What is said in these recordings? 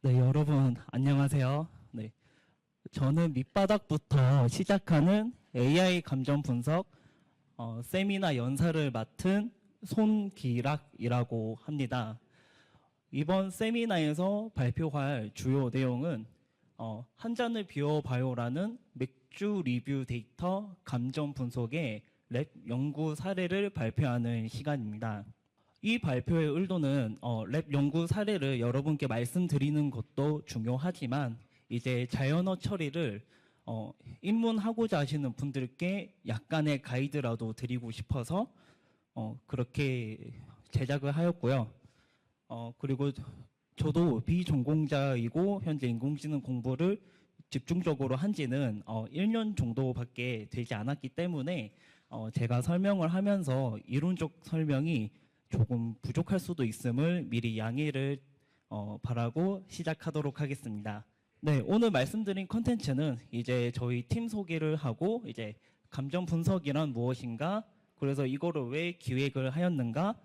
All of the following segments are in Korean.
네, 여러분 안녕하세요. 네, 저는 밑바닥부터 시작하는 AI 감정 분석 세미나 연사를 맡은 손기락이라고 합니다. 이번 세미나에서 발표할 주요 내용은 한 잔을 비워봐요라는 맥주 리뷰 데이터 감정 분석의 랩 연구 사례를 발표하는 시간입니다. 이 발표의 의도는 랩 연구 사례를 여러분께 말씀드리는 것도 중요하지만 이제 자연어 처리를 입문하고자 하시는 분들께 약간의 가이드라도 드리고 싶어서 그렇게 제작을 하였고요. 그리고 저도 비전공자이고 현재 인공지능 공부를 집중적으로 한 지는 1년 정도밖에 되지 않았기 때문에 제가 설명을 하면서 이론적 설명이 조금 부족할 수도 있음을 미리 양해를 바라고 시작하도록 하겠습니다. 네, 오늘 말씀드린 컨텐츠는 이제 저희 팀 소개를 하고 이제 감정 분석이란 무엇인가, 그래서 이거를 왜 기획을 하였는가,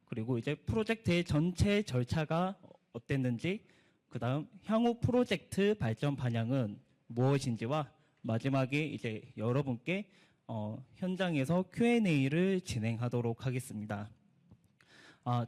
그리고 이제 프로젝트의 전체 절차가 어땠는지, 그 다음 향후 프로젝트 발전 방향은 무엇인지와 마지막에 이제 여러분께 현장에서 Q&A를 진행하도록 하겠습니다.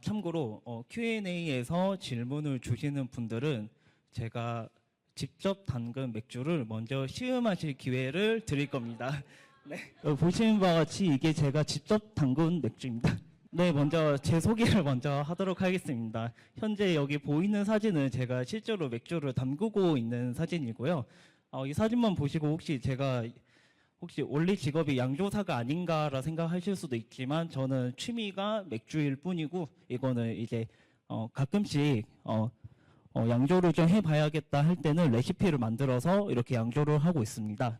참고로 Q&A에서 질문을 주시는 분들은 제가 직접 담근 맥주를 먼저 시음하실 기회를 드릴 겁니다. 네, 보시는 바와 같이 이게 제가 직접 담근 맥주입니다. 네, 먼저 제 소개를 먼저 하도록 하겠습니다. 현재 여기 보이는 사진은 제가 실제로 맥주를 담그고 있는 사진이고요. 이 사진만 보시고 혹시 원래 직업이 양조사가 아닌가라 생각하실 수도 있지만 저는 취미가 맥주일 뿐이고 이거는 이제 가끔씩 양조를 좀 해봐야겠다 할 때는 레시피를 만들어서 이렇게 양조를 하고 있습니다.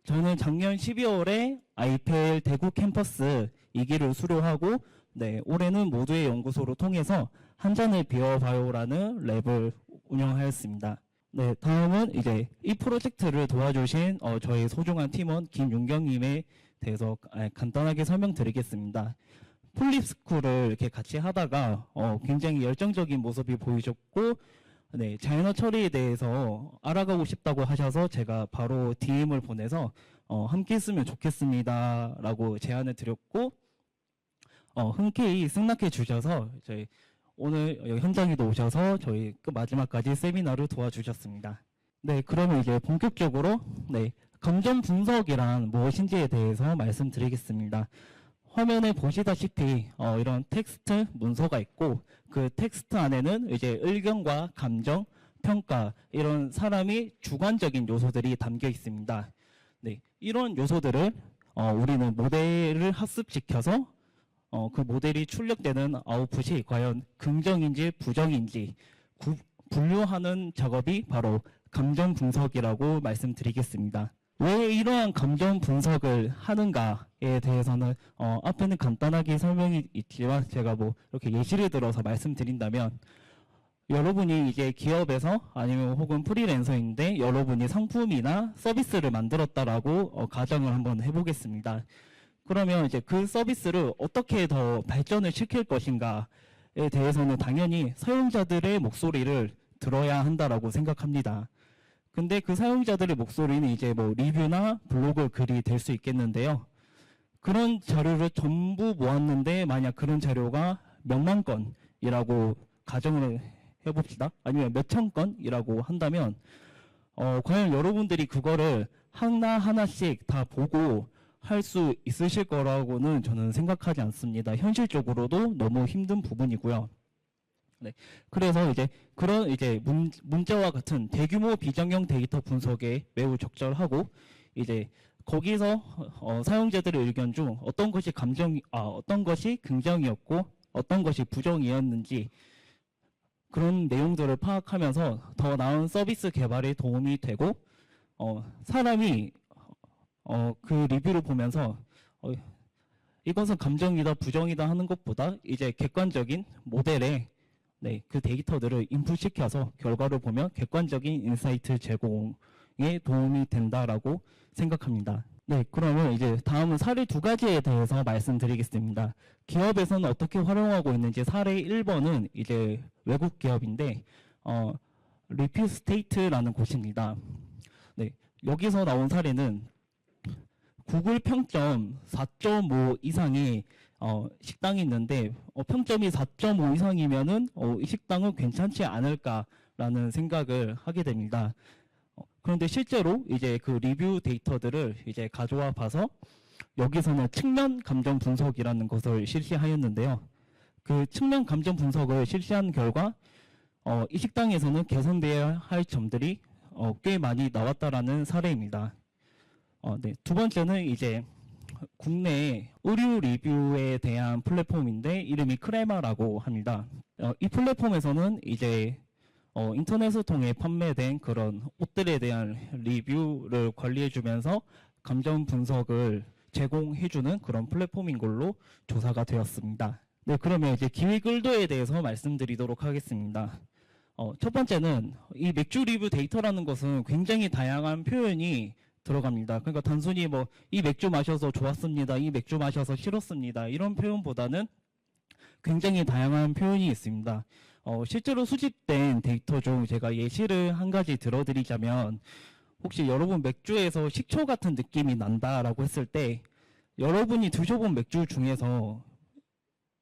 저는 작년 12월에 IPL 대구 캠퍼스 2기를 수료하고 올해는 모두의 연구소로 통해서 한 잔을 비워봐요라는 랩을 운영하였습니다. 네, 다음은 이제 이 프로젝트를 도와주신 저희 소중한 팀원 김윤경님에 대해서 간단하게 설명드리겠습니다. 폴립스쿨을 이렇게 같이 하다가 굉장히 열정적인 모습이 보이셨고, 네, 자연어 처리에 대해서 알아가고 싶다고 하셔서 제가 바로 DM을 보내서 함께 했으면 좋겠습니다라고 제안을 드렸고, 흔쾌히 승낙해 주셔서 저희 오늘 여기 현장에도 오셔서 저희 마지막까지 세미나를 도와주셨습니다. 네, 그러면 이제 본격적으로 감정 분석이란 무엇인지에 대해서 말씀드리겠습니다. 화면에 보시다시피 이런 텍스트 문서가 있고 그 텍스트 안에는 이제 의견과 감정, 평가 이런 사람이 주관적인 요소들이 담겨 있습니다. 네, 이런 요소들을 우리는 모델을 학습시켜서 그 모델이 출력되는 아웃풋이 과연 긍정인지 부정인지 분류하는 작업이 바로 감정 분석이라고 말씀드리겠습니다. 왜 이러한 감정 분석을 하는가에 대해서는 앞에는 간단하게 설명이 있지만 제가 이렇게 예시를 들어서 말씀드린다면 여러분이 이제 기업에서 아니면 혹은 프리랜서인데 여러분이 상품이나 서비스를 만들었다라고 가정을 한번 해보겠습니다. 그러면 이제 그 서비스를 어떻게 더 발전을 시킬 것인가에 대해서는 당연히 사용자들의 목소리를 들어야 한다라고 생각합니다. 근데 그 사용자들의 목소리는 이제 리뷰나 블로그 글이 될 수 있겠는데요. 그런 자료를 전부 모았는데 만약 그런 자료가 몇만 건이라고 가정을 해봅시다. 아니면 몇천 건이라고 한다면 과연 여러분들이 그거를 하나하나씩 다 보고 할 수 있으실 거라고는 저는 생각하지 않습니다. 현실적으로도 너무 힘든 부분이고요. 네, 그래서 이제 그런 문제와 같은 대규모 비정형 데이터 분석에 매우 적절하고 이제 거기서 사용자들의 의견 중 어떤 것이 긍정이었고 어떤 것이 부정이었는지 그런 내용들을 파악하면서 더 나은 서비스 개발에 도움이 되고 사람이 그 리뷰를 보면서 이것은 감정이다 부정이다 하는 것보다 이제 객관적인 모델에 그 데이터들을 인풋시켜서 결과를 보면 객관적인 인사이트 제공에 도움이 된다라고 생각합니다. 네, 그러면 이제 다음은 사례 두 가지에 대해서 말씀드리겠습니다. 기업에서는 어떻게 활용하고 있는지 사례 1번은 이제 외국 기업인데 리필 스테이트라는 곳입니다. 네, 여기서 나온 사례는 구글 평점 4.5 이상의 식당이 있는데 평점이 4.5 이상이면은 이 식당은 괜찮지 않을까라는 생각을 하게 됩니다. 그런데 실제로 이제 그 리뷰 데이터들을 이제 가져와 봐서 여기서는 측면 감정 분석이라는 것을 실시하였는데요. 그 측면 감정 분석을 실시한 결과 이 식당에서는 개선되어야 할 점들이 꽤 많이 나왔다라는 사례입니다. 네, 두 번째는 이제 국내 의류 리뷰에 대한 플랫폼인데 이름이 크레마라고 합니다. 이 플랫폼에서는 이제 인터넷을 통해 판매된 그런 옷들에 대한 리뷰를 관리해주면서 감정 분석을 제공해주는 그런 플랫폼인 걸로 조사가 되었습니다. 네, 그러면 이제 기획 의도에 대해서 말씀드리도록 하겠습니다. 첫 번째는 이 맥주 리뷰 데이터라는 것은 굉장히 다양한 표현이 들어갑니다. 그러니까 단순히 뭐 이 맥주 마셔서 좋았습니다, 이 맥주 마셔서 싫었습니다, 이런 표현보다는 굉장히 다양한 표현이 있습니다. 실제로 수집된 데이터 중 제가 예시를 한 가지 들어드리자면, 혹시 여러분 맥주에서 식초 같은 느낌이 난다라고 했을 때 여러분이 드셔본 맥주 중에서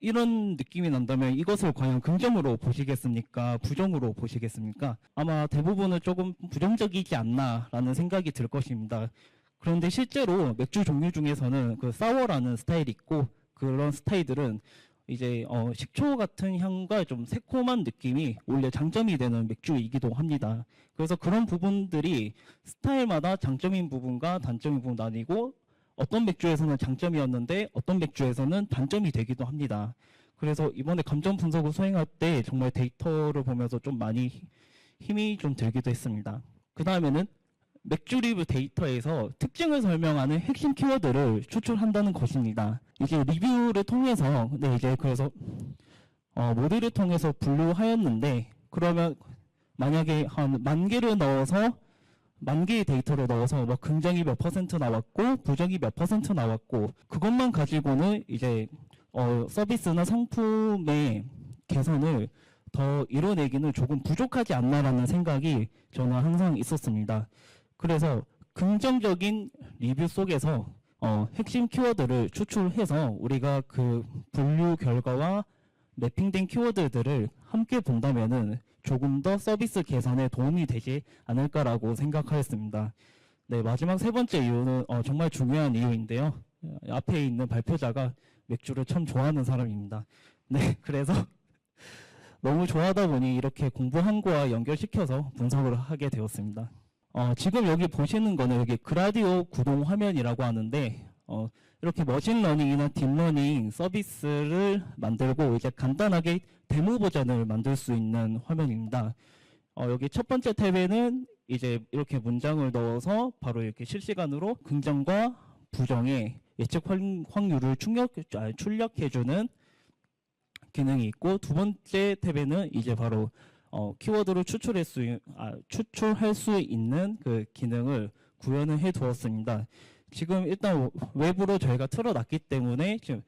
이런 느낌이 난다면 이것을 과연 긍정으로 보시겠습니까? 부정으로 보시겠습니까? 아마 대부분은 조금 부정적이지 않나라는 생각이 들 것입니다. 그런데 실제로 맥주 종류 중에서는 그 사워라는 스타일이 있고, 그런 스타일들은 이제 식초 같은 향과 좀 새콤한 느낌이 오히려 장점이 되는 맥주이기도 합니다. 그래서 그런 부분들이 스타일마다 장점인 부분과 단점인 부분 나뉘고, 어떤 맥주에서는 장점이었는데 어떤 맥주에서는 단점이 되기도 합니다. 그래서 이번에 감정 분석을 수행할 때 정말 데이터를 보면서 좀 많이 힘이 좀 들기도 했습니다. 그 다음에는 맥주 리뷰 데이터에서 특징을 설명하는 핵심 키워드를 추출한다는 것입니다. 이제 리뷰를 통해서 이제 그래서 모델을 통해서 분류하였는데, 그러면 만약에 한 10,000개를 넣어서 10,000개의 데이터를 넣어서 뭐 긍정이 몇 퍼센트 나왔고 부정이 몇 퍼센트 나왔고, 그것만 가지고는 이제 서비스나 상품의 개선을 더 이뤄내기는 조금 부족하지 않나라는 생각이 저는 항상 있었습니다. 그래서 긍정적인 리뷰 속에서 핵심 키워드를 추출해서 우리가 그 분류 결과와 매핑된 키워드들을 함께 본다면은 조금 더 서비스 개선에 도움이 되지 않을까라고 생각하였습니다. 네, 마지막 세 번째 이유는 정말 중요한 이유인데요. 앞에 있는 발표자가 맥주를 참 좋아하는 사람입니다. 네, 그래서 너무 좋아하다 보니 이렇게 공부한 거와 연결시켜서 분석을 하게 되었습니다. 지금 여기 보시는 거는 여기 그라디오 구동 화면이라고 하는데, 이렇게 머신러닝이나 딥러닝 서비스를 만들고 이제 간단하게 데모 버전을 만들 수 있는 화면입니다. 여기 첫 번째 탭에는 이제 이렇게 문장을 넣어서 바로 이렇게 실시간으로 긍정과 부정의 예측 확률을 출력해주는 기능이 있고, 두 번째 탭에는 이제 바로 키워드를 추출할 수 있는 그 기능을 구현을 해 두었습니다. 지금 일단 외부로 저희가 틀어놨기 때문에 지금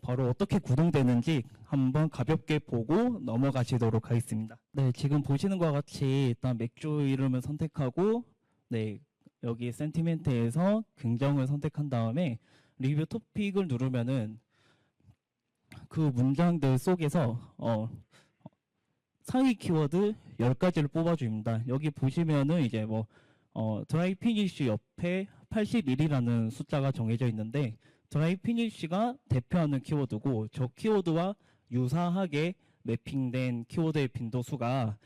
바로 어떻게 구동되는지 한번 가볍게 보고 넘어가시도록 하겠습니다. 네, 지금 보시는 것과 같이 일단 맥주 이름을 선택하고, 네, 여기 센티멘트에서 긍정을 선택한 다음에 리뷰 토픽을 누르면은 그 문장들 속에서 상위 키워드 10가지를 뽑아줍니다. 여기 보시면은 이제 뭐 드라이 피니쉬 옆에 81이라는 숫자가 정해져 있는데, 드라이 피니쉬가 대표하는 키워드고, 저 키워드와 유사하게 매핑된 키워드의 빈도수가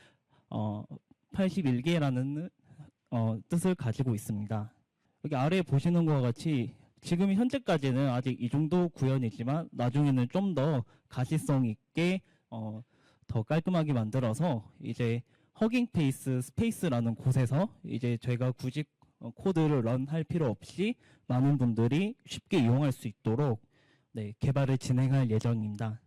81개라는 뜻을 가지고 있습니다. 여기 아래에 보시는 것과 같이 지금 현재까지는 아직 이 정도 구현이지만 나중에는 좀 더 가시성 있게 더 깔끔하게 만들어서 이제 허깅 페이스 스페이스라는 곳에서 이제 저희가 굳이 코드를 런할 필요 없이 많은 분들이 쉽게 이용할 수 있도록 개발을 진행할 예정입니다.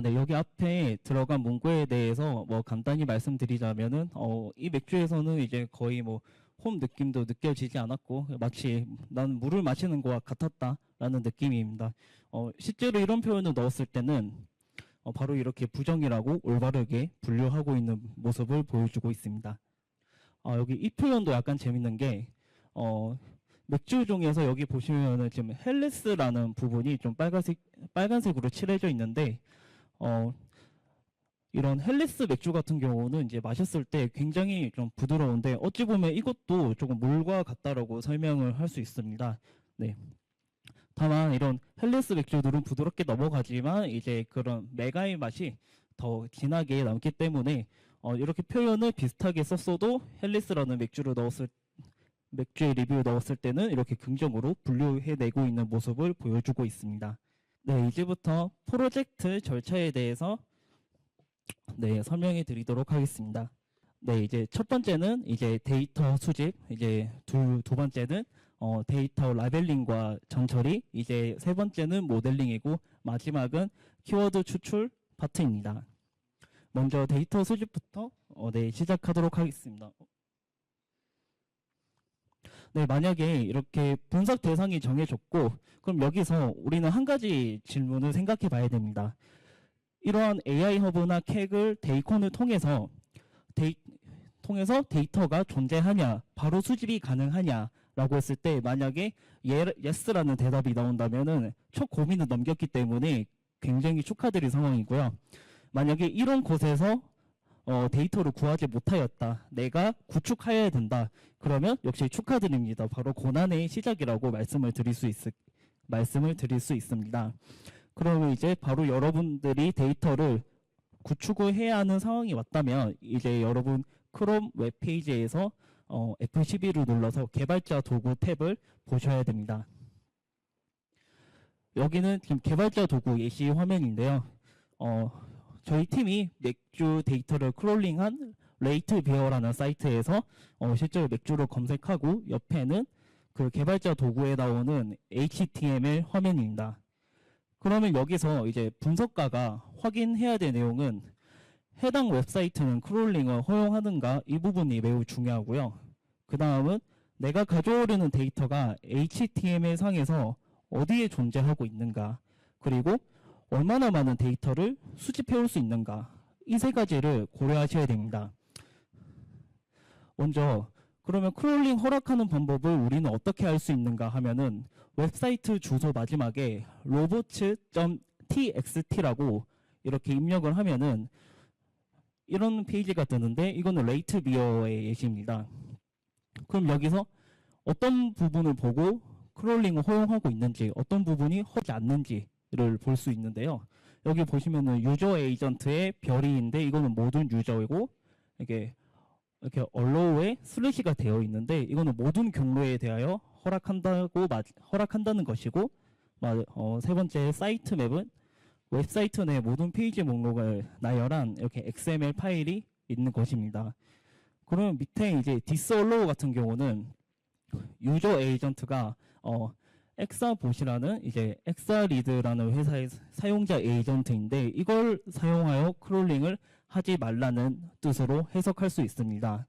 네, 여기 앞에 들어간 문구에 대해서 뭐 간단히 말씀드리자면은 이 맥주에서는 이제 거의 뭐 홈 느낌도 느껴지지 않았고, 마치 난 물을 마시는 것과 같았다라는 느낌입니다. 실제로 이런 표현을 넣었을 때는 바로 이렇게 부정이라고 올바르게 분류하고 있는 모습을 보여주고 있습니다. 여기 이 표현도 약간 재밌는 게 맥주 중에서 여기 보시면은 지금 헬레스라는 부분이 좀 빨간색으로 칠해져 있는데 이런 헬레스 맥주 같은 경우는 이제 마셨을 때 굉장히 좀 부드러운데 어찌 보면 이것도 조금 물과 같다라고 설명을 할 수 있습니다. 네. 다만 이런 헬레스 맥주들은 부드럽게 넘어가지만 이제 그런 메가의 맛이 더 진하게 남기 때문에 이렇게 표현을 비슷하게 썼어도 헬레스라는 맥주의 리뷰를 넣었을 때는 이렇게 긍정으로 분류해내고 있는 모습을 보여주고 있습니다. 네, 이제부터 프로젝트 절차에 대해서 설명해 드리도록 하겠습니다. 네, 이제 첫 번째는 이제 데이터 수집, 이제 두 번째는 데이터 라벨링과 전처리, 이제 세 번째는 모델링이고 마지막은 키워드 추출 파트입니다. 먼저 데이터 수집부터 시작하도록 하겠습니다. 네, 만약에 이렇게 분석 대상이 정해졌고 그럼 여기서 우리는 한 가지 질문을 생각해 봐야 됩니다. 이러한 AI 허브나 캑을 데이콘을 통해서 데이터가 존재하냐, 바로 수집이 가능하냐 라고 했을 때 만약에 yes라는 대답이 나온다면은 첫 고민을 넘겼기 때문에 굉장히 축하드릴 상황이고요. 만약에 이런 곳에서 데이터를 구하지 못하였다, 내가 구축해야 된다, 그러면 역시 축하드립니다. 바로 고난의 시작이라고 말씀을 드릴 수 있습니다. 그러면 이제 바로 여러분들이 데이터를 구축을 해야 하는 상황이 왔다면 이제 여러분 크롬 웹페이지에서 F12를 눌러서 개발자 도구 탭을 보셔야 됩니다. 여기는 지금 개발자 도구 예시 화면인데요. 저희 팀이 맥주 데이터를 크롤링한 레이트비어라는 사이트에서 실제로 맥주를 검색하고 옆에는 그 개발자 도구에 나오는 HTML 화면입니다. 그러면 여기서 이제 분석가가 확인해야 될 내용은 해당 웹사이트는 크롤링을 허용하는가, 이 부분이 매우 중요하고요. 그 다음은 내가 가져오려는 데이터가 HTML 상에서 어디에 존재하고 있는가, 그리고 얼마나 많은 데이터를 수집해올 수 있는가, 이 세 가지를 고려하셔야 됩니다. 먼저 그러면 크롤링 허락하는 방법을 우리는 어떻게 할 수 있는가 하면은 웹사이트 주소 마지막에 robots.txt라고 이렇게 입력을 하면은 이런 페이지가 뜨는데 이거는 레이트비어의 예시입니다. 그럼 여기서 어떤 부분을 보고 크롤링을 허용하고 있는지, 어떤 부분이 허용하지 않는지를 볼 수 있는데요. 여기 보시면은 유저 에이전트의 별이인데 이거는 모든 유저이고 이렇게 allow에 슬래시가 되어 있는데 이거는 모든 경로에 대하여 허락한다는 것이고, 세 번째 사이트 맵은 웹사이트 내 모든 페이지 목록을 나열한 이렇게 XML 파일이 있는 것입니다. 그러면 밑에 이제 disallow 같은 경우는 유저 에이전트가 엑사봇이라는 이제 엑사리드라는 회사의 사용자 에이전트인데 이걸 사용하여 크롤링을 하지 말라는 뜻으로 해석할 수 있습니다.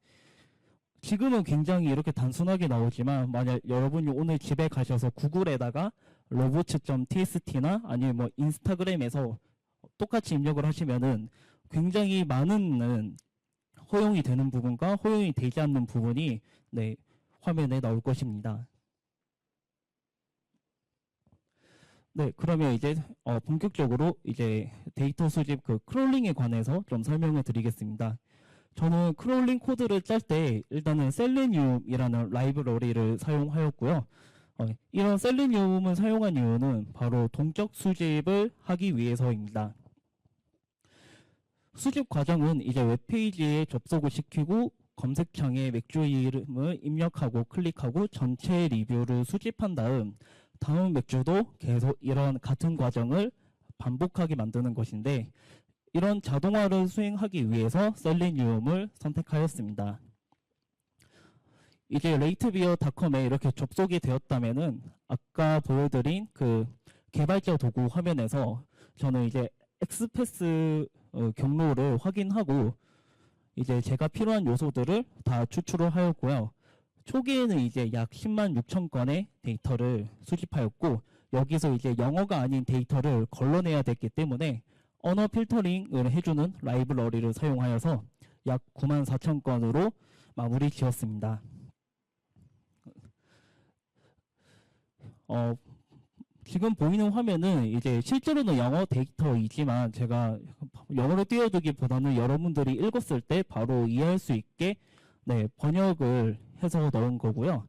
지금은 굉장히 이렇게 단순하게 나오지만 만약 여러분이 오늘 집에 가셔서 구글에다가 robots.txt나 아니면 뭐 인스타그램에서 똑같이 입력을 하시면은 굉장히 많은 허용이 되는 부분과 허용이 되지 않는 부분이 화면에 나올 것입니다. 네, 그러면 이제 본격적으로 이제 데이터 수집 크롤링에 관해서 좀 설명을 드리겠습니다. 저는 크롤링 코드를 짤 때 일단은 셀레니움이라는 라이브러리를 사용하였고요. 이런 셀레니움을 사용한 이유는 바로 동적 수집을 하기 위해서입니다. 수집 과정은 이제 웹페이지에 접속을 시키고 검색창에 맥주 이름을 입력하고 클릭하고 전체 리뷰를 수집한 다음 맥주도 계속 이런 같은 과정을 반복하게 만드는 것인데 이런 자동화를 수행하기 위해서 셀레니움을 선택하였습니다. 이제 레이트비어닷컴에 이렇게 접속이 되었다면은 아까 보여드린 그 개발자 도구 화면에서 저는 이제 엑스패스 경로를 확인하고 이제 제가 필요한 요소들을 다 추출을 하였고요. 초기에는 이제 약 10만 6천 건의 데이터를 수집하였고 여기서 이제 영어가 아닌 데이터를 걸러내야 됐기 때문에 언어 필터링을 해주는 라이브러리를 사용하여서 약 94,000건으로 마무리 지었습니다. 지금 보이는 화면은 이제 실제로는 영어 데이터이지만 제가 영어로 띄워두기보다는 여러분들이 읽었을 때 바로 이해할 수 있게 번역을 해서 넣은 거고요.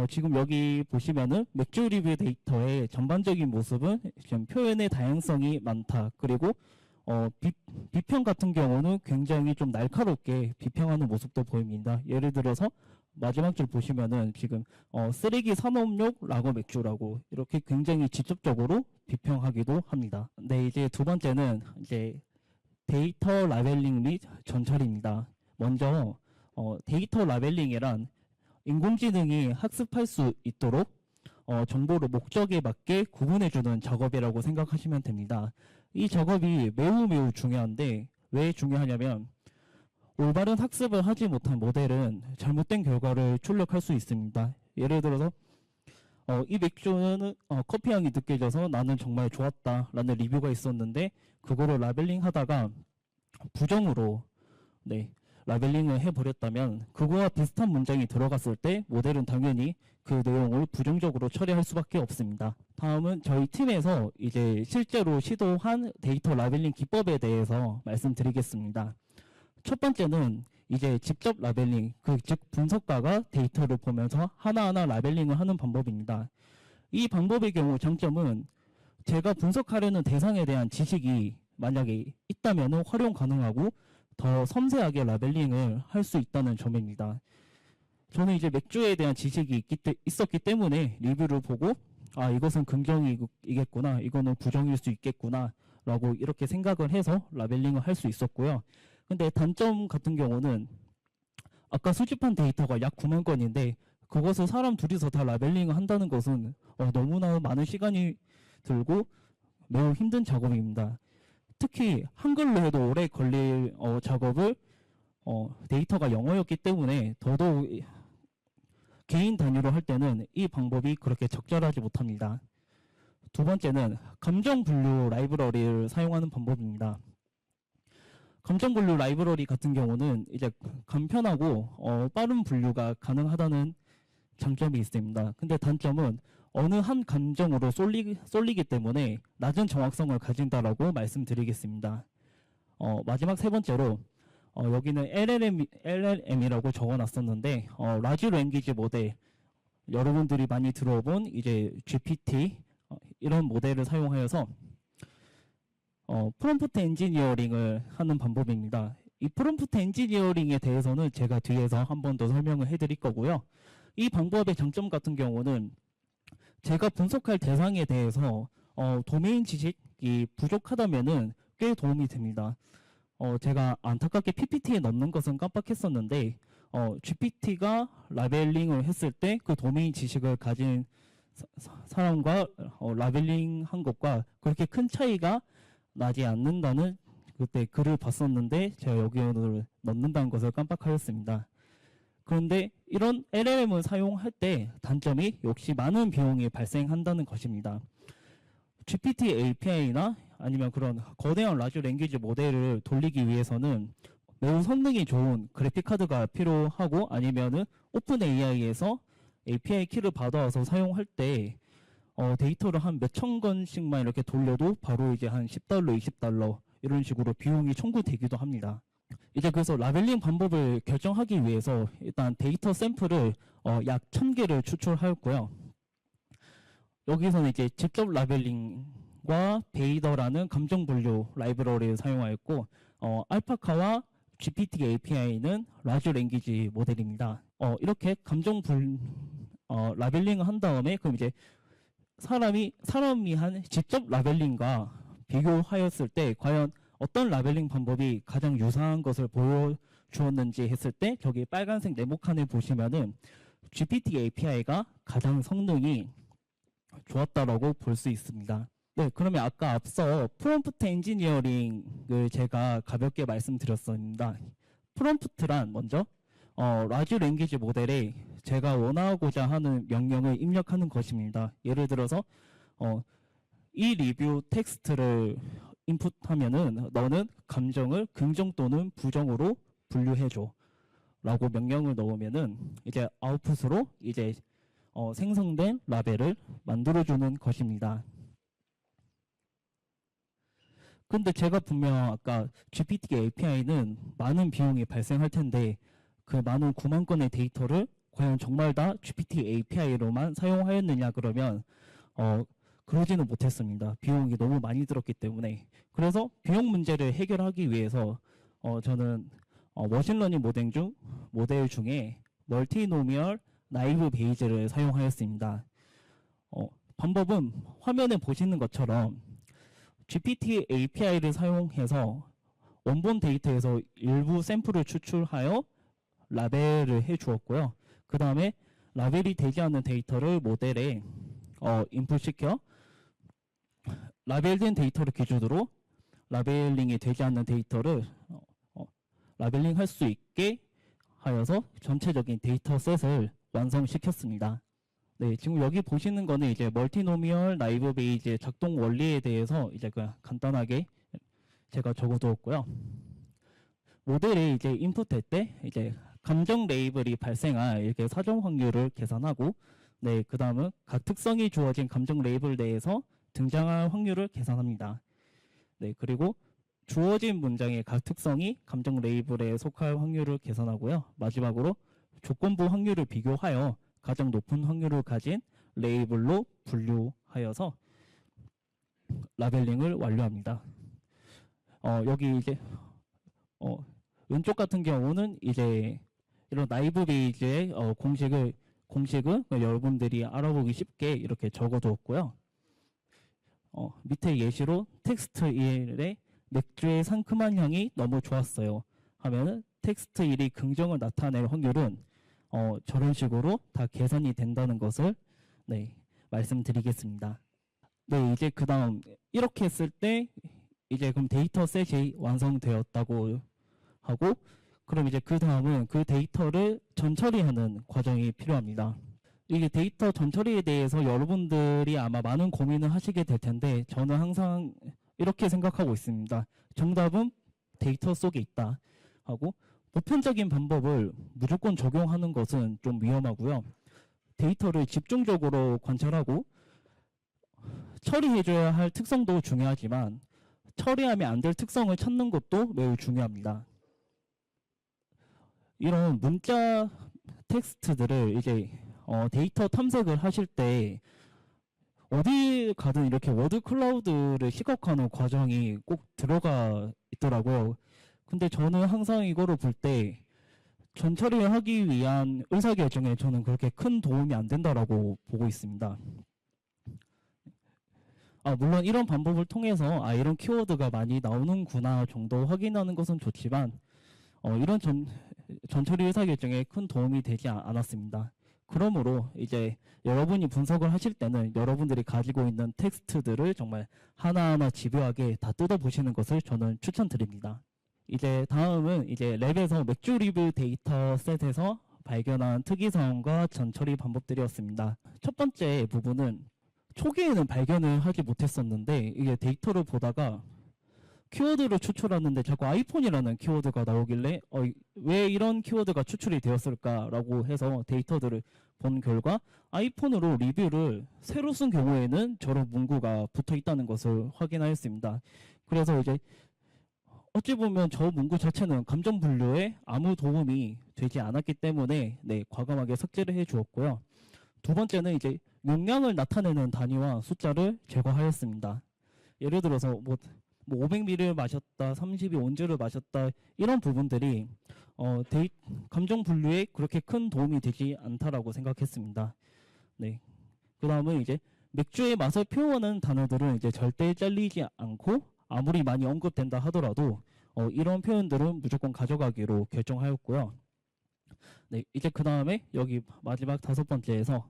지금 여기 보시면은 맥주 리뷰 데이터의 전반적인 모습은 지금 표현의 다양성이 많다. 그리고 비평 같은 경우는 굉장히 좀 날카롭게 비평하는 모습도 보입니다. 예를 들어서 마지막 줄 보시면은 지금 쓰레기 산업용 라거 맥주라고 이렇게 굉장히 직접적으로 비평하기도 합니다. 네, 이제 두 번째는 이제 데이터 라벨링 및 전처리입니다. 먼저 데이터 라벨링이란 인공지능이 학습할 수 있도록 정보를 목적에 맞게 구분해주는 작업이라고 생각하시면 됩니다. 이 작업이 매우 중요한데 왜 중요하냐면 올바른 학습을 하지 못한 모델은 잘못된 결과를 출력할 수 있습니다. 예를 들어서 이 맥주는 커피 향이 느껴져서 나는 정말 좋았다 라는 리뷰가 있었는데 그거를 라벨링 하다가 부정으로 라벨링을 해버렸다면 그거와 비슷한 문장이 들어갔을 때 모델은 당연히 그 내용을 부정적으로 처리할 수밖에 없습니다. 다음은 저희 팀에서 이제 실제로 시도한 데이터 라벨링 기법에 대해서 말씀드리겠습니다. 첫 번째는 이제 직접 라벨링, 즉 분석가가 데이터를 보면서 하나하나 라벨링을 하는 방법입니다. 이 방법의 경우 장점은 제가 분석하려는 대상에 대한 지식이 만약에 있다면 활용 가능하고 더 섬세하게 라벨링을 할 수 있다는 점입니다. 저는 이제 맥주에 대한 지식이 있었기 때문에 리뷰를 보고 이것은 긍정이겠구나, 이거는 부정일 수 있겠구나 라고 이렇게 생각을 해서 라벨링을 할 수 있었고요. 근데 단점 같은 경우는 아까 수집한 데이터가 약 9만 건인데 그것을 사람 둘이서 다 라벨링을 한다는 것은 너무나 많은 시간이 들고 매우 힘든 작업입니다. 특히 한글로 해도 오래 걸릴 작업을 데이터가 영어였기 때문에 더더욱 개인 단위로 할 때는 이 방법이 그렇게 적절하지 못합니다. 두 번째는 감정 분류 라이브러리를 사용하는 방법입니다. 감정 분류 라이브러리 같은 경우는 이제 간편하고 빠른 분류가 가능하다는 장점이 있습니다. 근데 단점은 어느 한 감정으로 쏠리기 때문에 낮은 정확성을 가진다라고 말씀드리겠습니다. 마지막 세 번째로 여기는 LLM이라고 적어놨었는데 라지 랭귀지 모델, 여러분들이 많이 들어본 이제 GPT 이런 모델을 사용하여서 프롬프트 엔지니어링을 하는 방법입니다. 이 프롬프트 엔지니어링에 대해서는 제가 뒤에서 한 번 더 설명을 해드릴 거고요. 이 방법의 장점 같은 경우는 제가 분석할 대상에 대해서 도메인 지식이 부족하다면은 꽤 도움이 됩니다. 제가 안타깝게 PPT에 넣는 것은 깜빡했었는데 GPT가 라벨링을 했을 때 그 도메인 지식을 가진 사람과 라벨링한 것과 그렇게 큰 차이가 나지 않는다는 그때 글을 봤었는데 제가 여기를 넣는다는 것을 깜빡하였습니다. 그런데 이런 LLM을 사용할 때 단점이 역시 많은 비용이 발생한다는 것입니다. GPT API나 아니면 그런 거대한 라지 랭귀지 모델을 돌리기 위해서는 매우 성능이 좋은 그래픽 카드가 필요하고 아니면은 오픈 AI에서 API 키를 받아와서 사용할 때 데이터를 한 몇천 건씩만 이렇게 돌려도 바로 이제 한 $10, $20 이런 식으로 비용이 청구되기도 합니다. 이제 그래서 라벨링 방법을 결정하기 위해서 일단 데이터 샘플을 약 1000개를 추출하였고요. 여기서는 이제 직접 라벨링과 베이더라는 감정 분류 라이브러리를 사용하였고 알파카와 GPT API는 라지 랭귀지 모델입니다. 이렇게 감정 라벨링을 한 다음에 그럼 이제 사람이 한 직접 라벨링과 비교하였을 때 과연 어떤 라벨링 방법이 가장 유사한 것을 보여주었는지 했을 때 저기 빨간색 네모칸에 보시면은 GPT API가 가장 성능이 좋았다라고 볼 수 있습니다. 네, 그러면 아까 앞서 프롬프트 엔지니어링을 제가 가볍게 말씀드렸습니다. 프롬프트란 먼저 라지 랭귀지 모델에 제가 원하고자 하는 명령을 입력하는 것입니다. 예를 들어서 이 리뷰 텍스트를 인풋하면은 너는 감정을 긍정 또는 부정으로 분류해줘 라고 명령을 넣으면은 이제 아웃풋으로 이제 생성된 라벨을 만들어주는 것입니다. 근데 제가 분명 아까 GPT API는 많은 비용이 발생할 텐데 그 많은 9만 건의 데이터를 과연 정말 다 GPT API로만 사용하였느냐 그러면 그러지는 못했습니다. 비용이 너무 많이 들었기 때문에. 그래서 비용 문제를 해결하기 위해서 저는 머신러닝 모델 중에 멀티노미얼 나이브 베이즈를 사용하였습니다. 방법은 화면에 보시는 것처럼 GPT API를 사용해서 원본 데이터에서 일부 샘플을 추출하여 라벨을 해 주었고요. 그 다음에 라벨이 되지 않는 데이터를 모델에 인풋시켜 라벨된 데이터를 기준으로 라벨링이 되지 않는 데이터를 라벨링 할 수 있게 하여서 전체적인 데이터셋을 완성시켰습니다. 네, 지금 여기 보시는 거는 이제 멀티노미얼 나이브 베이지의 작동 원리에 대해서 이제 그냥 간단하게 제가 적어두었고요. 모델에 이제 인풋할 때 이제 감정 레이블이 발생할 이렇게 사정 확률을 계산하고, 네, 그 다음은 각 특성이 주어진 감정 레이블 내에서 등장할 확률을 계산합니다. 네, 그리고 주어진 문장의 각 특성이 감정 레이블에 속할 확률을 계산하고요. 마지막으로 조건부 확률을 비교하여 가장 높은 확률을 가진 레이블로 분류하여서 라벨링을 완료합니다. 여기 이제 왼쪽 같은 경우는 이제 이런 나이브 베이지의 공식을 여러분들이 알아보기 쉽게 이렇게 적어두었고요. 밑에 예시로 텍스트 1의 맥주의 상큼한 향이 너무 좋았어요 하면은 텍스트 1이 긍정을 나타낼 확률은 저런 식으로 다 계산이 된다는 것을 네, 말씀드리겠습니다. 네, 이제 그 다음 이렇게 했을 때 이제 그럼 데이터셋이 완성되었다고 하고, 그럼 이제 그 다음은 그 데이터를 전처리하는 과정이 필요합니다. 이게 데이터 전처리에 대해서 여러분들이 아마 많은 고민을 하시게 될 텐데 저는 항상 이렇게 생각하고 있습니다. 정답은 데이터 속에 있다 하고, 보편적인 방법을 무조건 적용하는 것은 좀 위험하고요. 데이터를 집중적으로 관찰하고 처리해줘야 할 특성도 중요하지만 처리하면 안 될 특성을 찾는 것도 매우 중요합니다. 이런 문자 텍스트들을 이제 데이터 탐색을 하실 때 어디 가든 이렇게 워드 클라우드를 시각화하는 과정이 꼭 들어가 있더라고요. 근데 저는 항상 이거를 볼 때 전처리를 하기 위한 의사결정에 저는 그렇게 큰 도움이 안 된다라고 보고 있습니다. 물론 이런 방법을 통해서 이런 키워드가 많이 나오는구나 정도 확인하는 것은 좋지만 이런 전처리 의사결정에 큰 도움이 되지 않았습니다. 그러므로 이제 여러분이 분석을 하실 때는 여러분들이 가지고 있는 텍스트들을 정말 하나하나 집요하게 다 뜯어보시는 것을 저는 추천드립니다. 이제 다음은 이제 랩에서 맥주 리뷰 데이터셋에서 발견한 특이사항과 전처리 방법들이었습니다. 첫 번째 부분은 초기에는 발견을 하지 못했었는데 이게 데이터를 보다가 키워드를 추출하는데 자꾸 아이폰이라는 키워드가 나오길래 왜 이런 키워드가 추출이 되었을까라고 해서 데이터들을 본 결과 아이폰으로 리뷰를 새로 쓴 경우에는 저런 문구가 붙어 있다는 것을 확인하였습니다. 그래서 이제 어찌 보면 저 문구 자체는 감정 분류에 아무 도움이 되지 않았기 때문에 네, 과감하게 삭제를 해 주었고요. 두 번째는 이제 용량을 나타내는 단위와 숫자를 제거하였습니다. 예를 들어서 뭐 500ml를 마셨다, 32온즈를 마셨다 이런 부분들이 감정 분류에 그렇게 큰 도움이 되지 않다라고 생각했습니다. 네. 그 다음은 이제 맥주의 맛을 표현하는 단어들은 이제 절대 잘리지 않고 아무리 많이 언급된다 하더라도 이런 표현들은 무조건 가져가기로 결정하였고요. 네, 이제 그 다음에 여기 마지막 5번째에서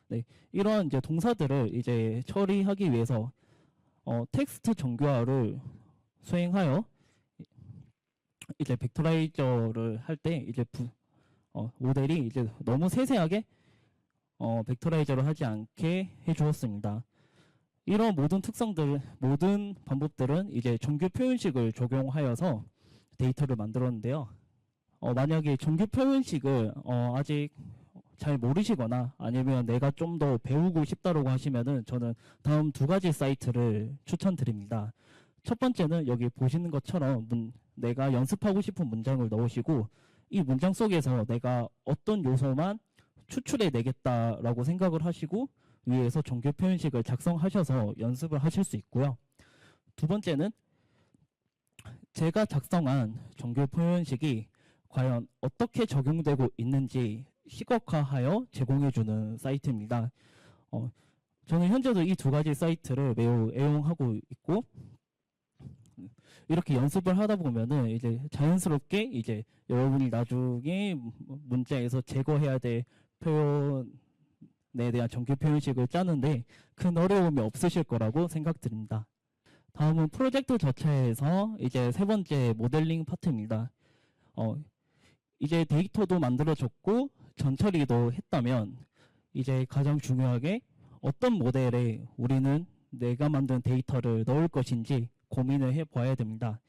네, 이러한 이제 동사들을 이제 처리하기 위해서 텍스트 정교화를 수행하여 이제 벡터라이저를 할 때 이제 모델이 이제 너무 세세하게 벡터라이저를 하지 않게 해주었습니다. 이런 모든 특성들, 모든 방법들은 이제 정규 표현식을 적용하여서 데이터를 만들었는데요. 만약에 정규 표현식을 아직 잘 모르시거나 아니면 내가 좀 더 배우고 싶다라고 하시면은 저는 다음 두 가지 사이트를 추천드립니다. 첫 번째는 여기 보시는 것처럼 내가 연습하고 싶은 문장을 넣으시고 이 문장 속에서 내가 어떤 요소만 추출해 내겠다라고 생각을 하시고 위에서 정규 표현식을 작성하셔서 연습을 하실 수 있고요. 두 번째는 제가 작성한 정규 표현식이 과연 어떻게 적용되고 있는지 시각화하여 제공해주는 사이트입니다. 저는 현재도 이 두 가지 사이트를 매우 애용하고 있고 이렇게 연습을 하다 보면은 이제 자연스럽게 이제 여러분이 나중에 문자에서 제거해야 될 표현에 대한 정규 표현식을 짜는데 큰 어려움이 없으실 거라고 생각드립니다. 다음은 프로젝트 자체에서 이제 세 번째 모델링 파트입니다. 이제 데이터도 만들어졌고 전처리도 했다면 이제 가장 중요하게 어떤 모델에 우리는 내가 만든 데이터를 넣을 것인지 고민을 해봐야 됩니다.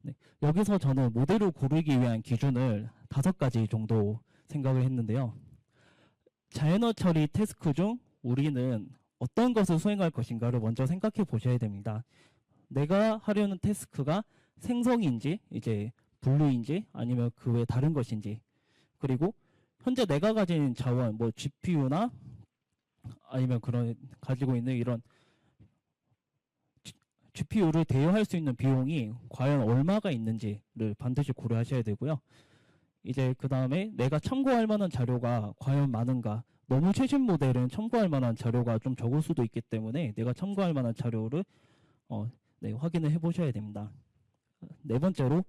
네, 여기서 저는 모델을 고르기 위한 기준을 5가지 정도 생각을 했는데요. 자연어 처리 태스크 중 우리는 어떤 것을 수행할 것인가를 먼저 생각해 보셔야 됩니다. 내가 하려는 태스크가 생성인지 이제 분류인지 아니면 그 외 다른 것인지, 그리고 현재 내가 가진 자원 뭐 GPU나 아니면 그런 가지고 있는 이런 GPU를 대여할 수 있는 비용이 과연 얼마가 있는지를 반드시 고려하셔야 되고요. 이제 그 다음에 내가 참고할 만한 자료가 과연 많은가. 너무 최신 모델은 참고할 만한 자료가 좀 적을 수도 있기 때문에 내가 참고할 만한 자료를 확인을 해보셔야 됩니다. 네 번째로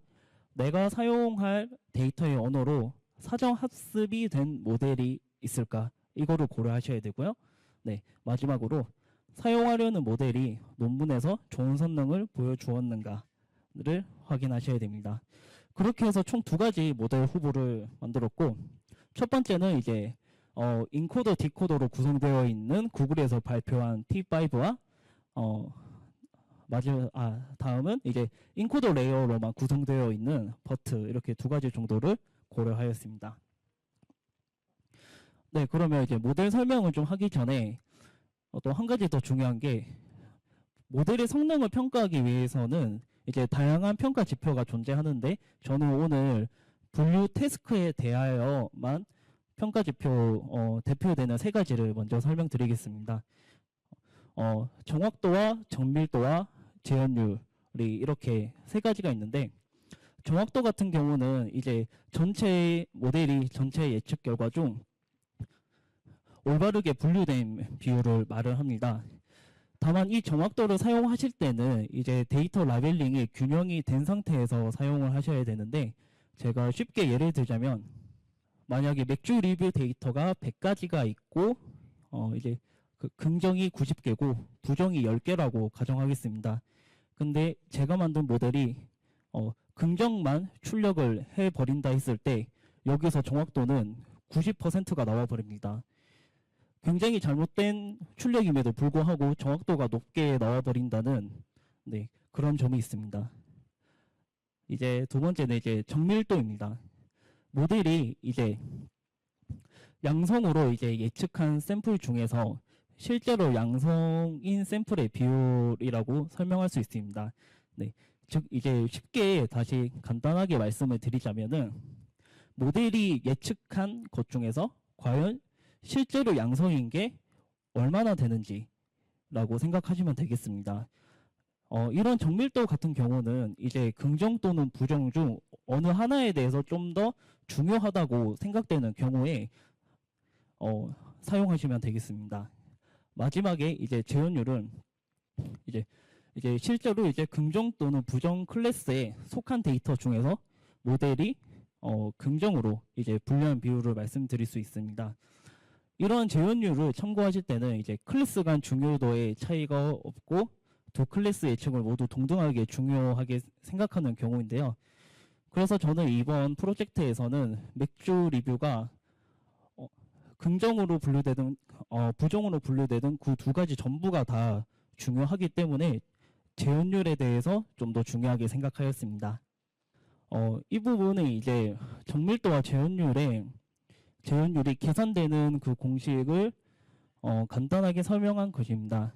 내가 사용할 데이터의 언어로 사전 학습이 된 모델이 있을까, 이거를 고려하셔야 되고요. 네, 마지막으로 사용하려는 모델이 논문에서 좋은 성능을 보여주었는가를 확인하셔야 됩니다. 그렇게 해서 총 2가지 모델 후보를 만들었고, 첫 번째는 이제 인코더 디코더로 구성되어 있는 구글에서 발표한 T5와 다음은 이제 인코더 레이어로만 구성되어 있는 버트, 이렇게 2가지 정도를 고려하였습니다. 네, 그러면 이제 모델 설명을 좀 하기 전에 또 한 가지 더 중요한 게, 모델의 성능을 평가하기 위해서는 이제 다양한 평가 지표가 존재하는데 저는 오늘 분류 태스크에 대하여만 평가 지표 대표되는 3가지를 먼저 설명드리겠습니다. 정확도와 정밀도와 재현율이 이렇게 3가지가 있는데, 정확도 같은 경우는 이제 전체 모델이 전체 예측 결과 중 올바르게 분류된 비율을 말을 합니다. 다만 이 정확도를 사용하실 때는 이제 데이터 라벨링이 균형이 된 상태에서 사용을 하셔야 되는데, 제가 쉽게 예를 들자면 만약에 맥주 리뷰 데이터가 100가지가 있고 이제 긍정이 90개고 부정이 10개라고 가정하겠습니다. 근데 제가 만든 모델이 긍정만 출력을 해버린다 했을 때 여기서 정확도는 90%가 나와버립니다. 굉장히 잘못된 출력임에도 불구하고 정확도가 높게 나와버린다는 그런 점이 있습니다. 이제 두 번째는 이제 정밀도입니다. 모델이 이제 양성으로 이제 예측한 샘플 중에서 실제로 양성인 샘플의 비율이라고 설명할 수 있습니다. 즉 이제 쉽게 다시 간단하게 말씀을 드리자면은 모델이 예측한 것 중에서 과연 실제로 양성인 게 얼마나 되는지라고 생각하시면 되겠습니다. 이런 정밀도 같은 경우는 이제 긍정 또는 부정 중 어느 하나에 대해서 좀 더 중요하다고 생각되는 경우에 사용하시면 되겠습니다. 마지막에 이제 재현율은 이제 실제로 이제 긍정 또는 부정 클래스에 속한 데이터 중에서 모델이 긍정으로 이제 분류한 비율을 말씀드릴 수 있습니다. 이런 재현율을 참고하실 때는 이제 클래스 간 중요도의 차이가 없고 두 클래스 예측을 모두 동등하게 중요하게 생각하는 경우인데요. 그래서 저는 이번 프로젝트에서는 맥주 리뷰가 긍정으로 분류되든 부정으로 분류되든 그 2가지 전부가 다 중요하기 때문에 재현율에 대해서 좀 더 중요하게 생각하였습니다. 이 부분은 이제 정밀도와 재현율이 계산되는 그 공식을 간단하게 설명한 것입니다.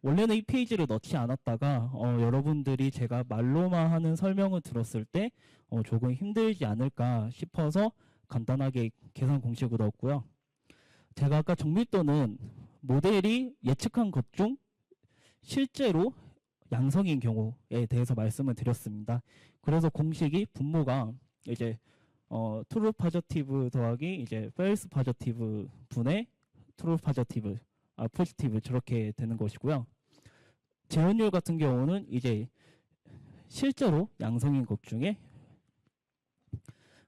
원래는 이 페이지를 넣지 않았다가 여러분들이 제가 말로만 하는 설명을 들었을 때 조금 힘들지 않을까 싶어서 간단하게 계산 공식을 넣었고요. 제가 아까 정밀도는 모델이 예측한 것 중 실제로 양성인 경우에 대해서 말씀을 드렸습니다. 그래서 공식이 분모가 이제 true positive 더하기 이제 false positive 분의 true positive, positive 저렇게 되는 것이고요. 재현율 같은 경우는 이제 실제로 양성인 것 중에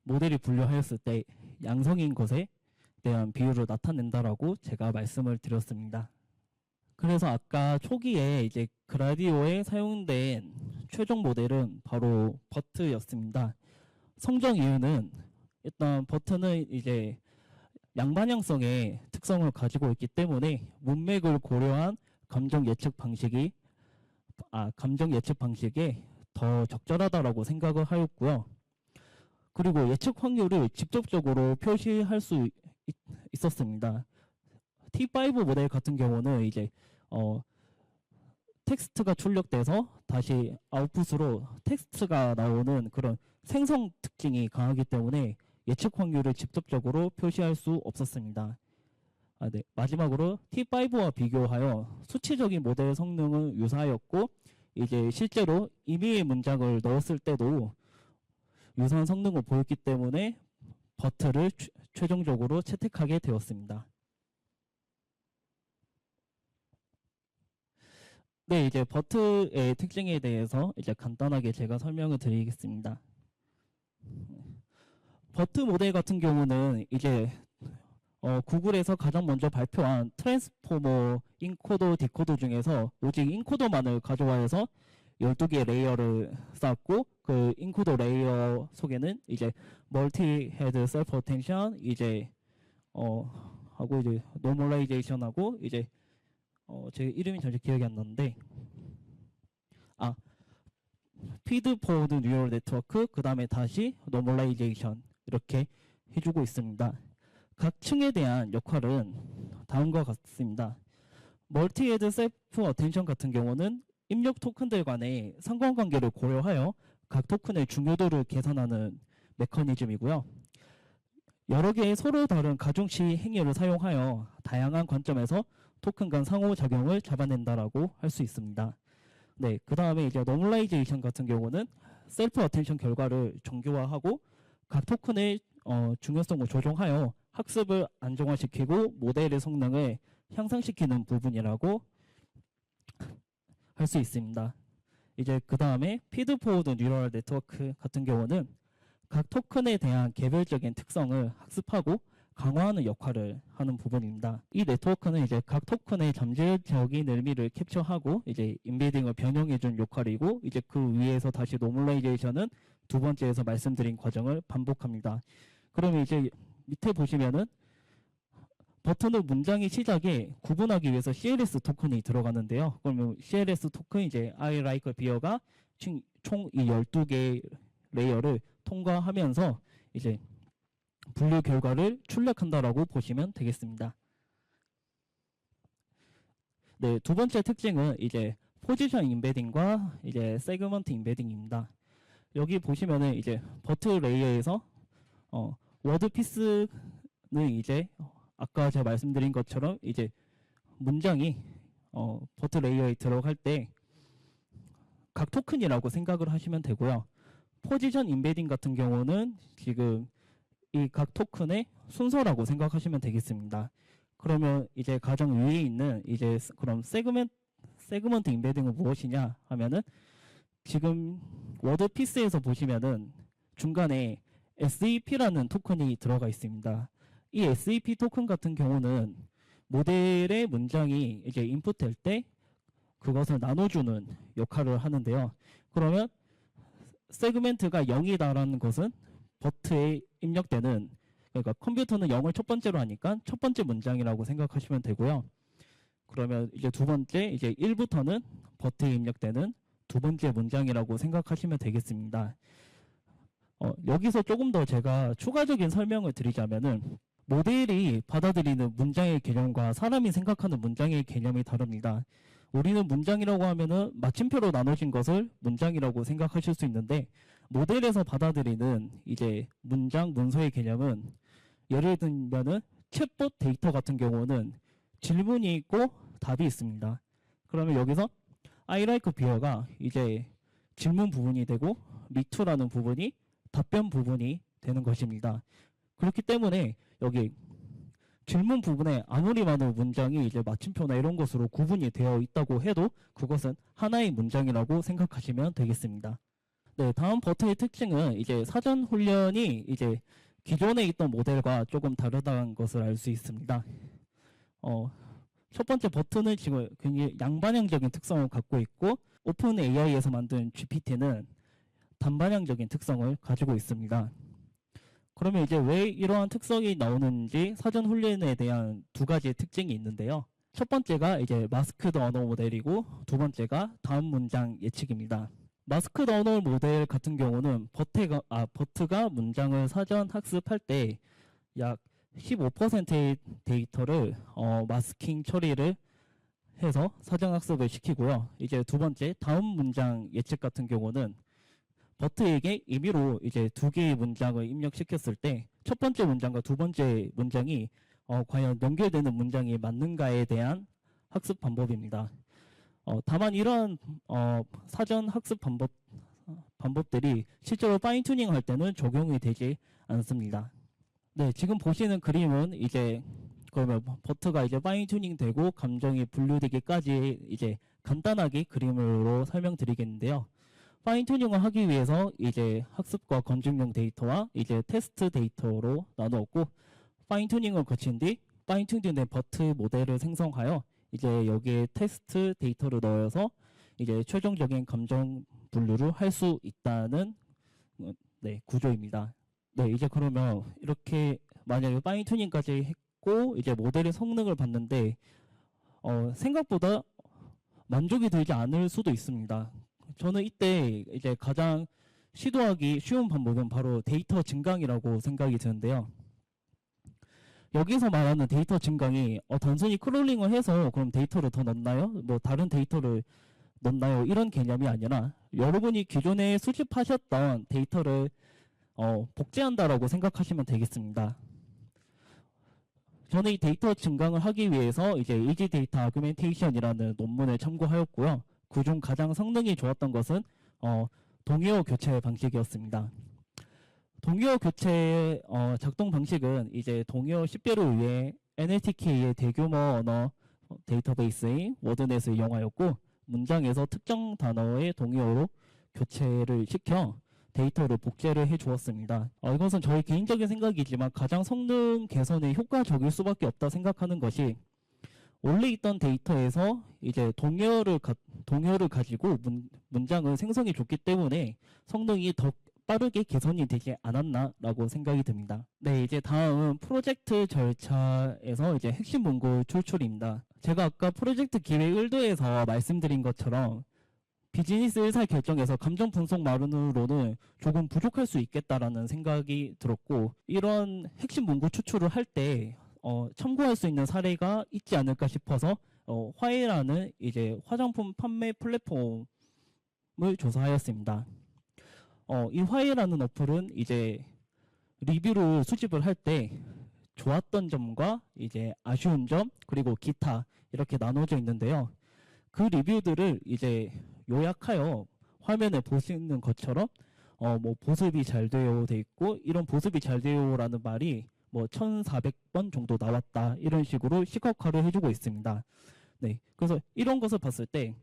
모델이 분류하였을 때 양성인 것에 대한 비율을 나타낸다라고 제가 말씀을 드렸습니다. 그래서 아까 초기에 이제 그라디오에 사용된 최종 모델은 바로 버트였습니다. 성정 이유는 일단 버트는 이제 양반향성의 특성을 가지고 있기 때문에 문맥을 고려한 감정 예측 방식에 더 적절하다라고 생각을 하였고요. 그리고 예측 확률을 직접적으로 표시할 수 있었습니다. T5 모델 같은 경우는 이제 텍스트가 출력돼서 다시 아웃풋으로 텍스트가 나오는 그런 생성 특징이 강하기 때문에 예측 확률을 직접적으로 표시할 수 없었습니다. 네. 마지막으로 T5와 비교하여 수치적인 모델 성능은 유사하였고 이제 실제로 임의의 문장을 넣었을 때도 유사한 성능을 보였기 때문에 버트를 최종적으로 채택하게 되었습니다. 네, 이제 버트의 특징에 대해서 이제 간단하게 제가 설명을 드리겠습니다. 버트 모델 같은 경우는 이제 구글에서 가장 먼저 발표한 트랜스포머 인코더 디코더 중에서 오직 인코더만을 가져와서 12개의 레이어를 쌓았고 그 인코더 레이어 속에는 이제 멀티 헤드 셀프 어텐션 이제 하고 이제 노멀라이제이션하고 이제 제 이름이 전혀 기억이 안 나는데 피드 포워드 뉴럴 네트워크 그 다음에 다시 노멀라이제이션 이렇게 해주고 있습니다. 각 층에 대한 역할은 다음과 같습니다. 멀티 헤드 셀프 어텐션 같은 경우는 입력 토큰들 간의 상관관계를 고려하여 각 토큰의 중요도를 계산하는 메커니즘이고요. 여러 개의 서로 다른 가중치 행위를 사용하여 다양한 관점에서 토큰 간 상호작용을 잡아낸다라고 할 수 있습니다. 네, 그 다음에 이제 노멀라이제이션 같은 경우는 셀프 어텐션 결과를 정교화하고 각 토큰의 중요성을 조정하여 학습을 안정화시키고 모델의 성능을 향상시키는 부분이라고 할 수 있습니다. 이제 그 다음에 피드포워드 뉴럴 네트워크 같은 경우는 각 토큰에 대한 개별적인 특성을 학습하고 강화하는 역할을 하는 부분입니다. 이 네트워크는 이제 각 토큰의 잠재적인 의미를 캡처하고 이제 인베딩을 변형해준 역할이고 이제 그 위에서 다시 노멀라이제이션은 두 번째에서 말씀드린 과정을 반복합니다. 그러면 이제 밑에 보시면은 버튼을 문장의 시작에 구분하기 위해서 CLS 토큰이 들어가는데요. 그러면 CLS 토큰 이제 I like beer가 총 이 12개의 레이어를 통과하면서 이제 분류 결과를 출력한다라고 보시면 되겠습니다. 네, 두 번째 특징은 이제 포지션 인베딩과 이제 세그먼트 인베딩입니다. 여기 보시면은 이제 버트 레이어에서 워드 피스는 이제 아까 제가 말씀드린 것처럼 이제 문장이 버트 레이어에 들어갈 때 각 토큰이라고 생각을 하시면 되고요. 포지션 인베딩 같은 경우는 지금 이 각 토큰의 순서라고 생각하시면 되겠습니다. 그러면 이제 가장 위에 있는 이제 그럼 세그먼트 인베딩은 무엇이냐 하면은 지금 워드 피스에서 보시면은 중간에 SEP라는 토큰이 들어가 있습니다. 이 SEP 토큰 같은 경우는 모델의 문장이 이제 인풋될 때 그것을 나눠주는 역할을 하는데요. 그러면 세그멘트가 0이다라는 것은 버트에 입력되는 그러니까 컴퓨터는 0을 첫 번째로 하니까 첫 번째 문장이라고 생각하시면 되고요. 그러면 이제 두 번째 이제 1부터는 버트에 입력되는 두 번째 문장이라고 생각하시면 되겠습니다. 여기서 조금 더 제가 추가적인 설명을 드리자면은 모델이 받아들이는 문장의 개념과 사람이 생각하는 문장의 개념이 다릅니다. 우리는 문장이라고 하면은 마침표로 나눠진 것을 문장이라고 생각하실 수 있는데 모델에서 받아들이는 이제 문장, 문서의 개념은 예를 들면은 챗봇 데이터 같은 경우는 질문이 있고 답이 있습니다. 그러면 여기서 I like beer가 이제 질문 부분이 되고 me too라는 부분이 답변 부분이 되는 것입니다. 그렇기 때문에 여기 질문 부분에 아무리 많은 문장이 이제 마침표나 이런 것으로 구분이 되어 있다고 해도 그것은 하나의 문장이라고 생각하시면 되겠습니다. 네, 다음 버트의 특징은 이제 사전 훈련이 이제 기존에 있던 모델과 조금 다르다는 것을 알 수 있습니다. 첫 번째 버튼은 지금 굉장히 양방향적인 특성을 갖고 있고 오픈 AI에서 만든 GPT는 단방향적인 특성을 가지고 있습니다. 그러면 이제 왜 이러한 특성이 나오는지 사전 훈련에 대한 두 가지 특징이 있는데요. 첫 번째가 이제 마스크드 언어 모델이고 두 번째가 다음 문장 예측입니다. 마스크드 언어 모델 같은 경우는 버트가 문장을 사전 학습할 때 약 15%의 데이터를 마스킹 처리를 해서 사전 학습을 시키고요. 이제 두 번째 다음 문장 예측 같은 경우는 버트에게 임의로 이제 두 개의 문장을 입력시켰을 때 첫 번째 문장과 두 번째 문장이 과연 연결되는 문장이 맞는가에 대한 학습 방법입니다. 다만 이러한 사전 학습 방법들이 실제로 파인 튜닝 할 때는 적용이 되지 않습니다. 네, 지금 보시는 그림은 이제 그러면 버트가 이제 파인 튜닝 되고 감정이 분류되기까지 이제 간단하게 그림으로 설명드리겠는데요. 파인 튜닝을 하기 위해서 이제 학습과 검증용 데이터와 이제 테스트 데이터로 나누었고 파인 튜닝을 거친 뒤 파인 튜닝된 버트 모델을 생성하여 이제 여기에 테스트 데이터를 넣어서 이제 최종적인 감정 분류를 할 수 있다는 구조입니다. 네, 이제 그러면 이렇게 만약에 파인 튜닝까지 했고 이제 모델의 성능을 봤는데 생각보다 만족이 되지 않을 수도 있습니다. 저는 이때 이제 가장 시도하기 쉬운 방법은 바로 데이터 증강이라고 생각이 드는데요. 여기서 말하는 데이터 증강이 단순히 크롤링을 해서 그럼 데이터를 더 넣나요? 뭐 다른 데이터를 넣나요? 이런 개념이 아니라 여러분이 기존에 수집하셨던 데이터를 복제한다라고 생각하시면 되겠습니다. 저는 이 데이터 증강을 하기 위해서 이제 이지 데이터 아규멘테이션이라는 논문을 참고하였고요. 그중 가장 성능이 좋았던 것은 동의어 교체 방식이었습니다. 동의어 교체 작동 방식은 이제 동의어 10개를 위해 NLTK의 대규모 언어 데이터베이스인 워드넷을 이용하였고 문장에서 특정 단어의 동의어로 교체를 시켜 데이터를 복제를 해 주었습니다. 이것은 저의 개인적인 생각이지만 가장 성능 개선에 효과적일 수밖에 없다 생각하는 것이 원래 있던 데이터에서 이제 동의어를 가지고 문장을 생성해 줬기 때문에 성능이 더 빠르게 개선이 되지 않았나라고 생각이 듭니다. 네, 이제 다음은 프로젝트 절차에서 이제 핵심 문구 출출입니다. 제가 아까 프로젝트 기획 의도에서 말씀드린 것처럼 비즈니스 의사결정에서 감정 분석만으로는 조금 부족할 수 있겠다라는 생각이 들었고 이런 핵심 문구 추출을 할 때 참고할 수 있는 사례가 있지 않을까 싶어서 화해라는 이제 화장품 판매 플랫폼을 조사하였습니다. 이 화해라는 어플은 이제 리뷰를 수집을 할 때 좋았던 점과 이제 아쉬운 점 그리고 기타 이렇게 나눠져 있는데요. 그 리뷰들을 이제 요약하여 화면에 보시는 것처럼 뭐 보습이 잘 되어 돼 있고 이런 보습이 잘 되어라는 말이 뭐 1,400번 정도 나왔다 이런 식으로 시각화를 해주고 있습니다. 네, 그래서 이런 것을 봤을 때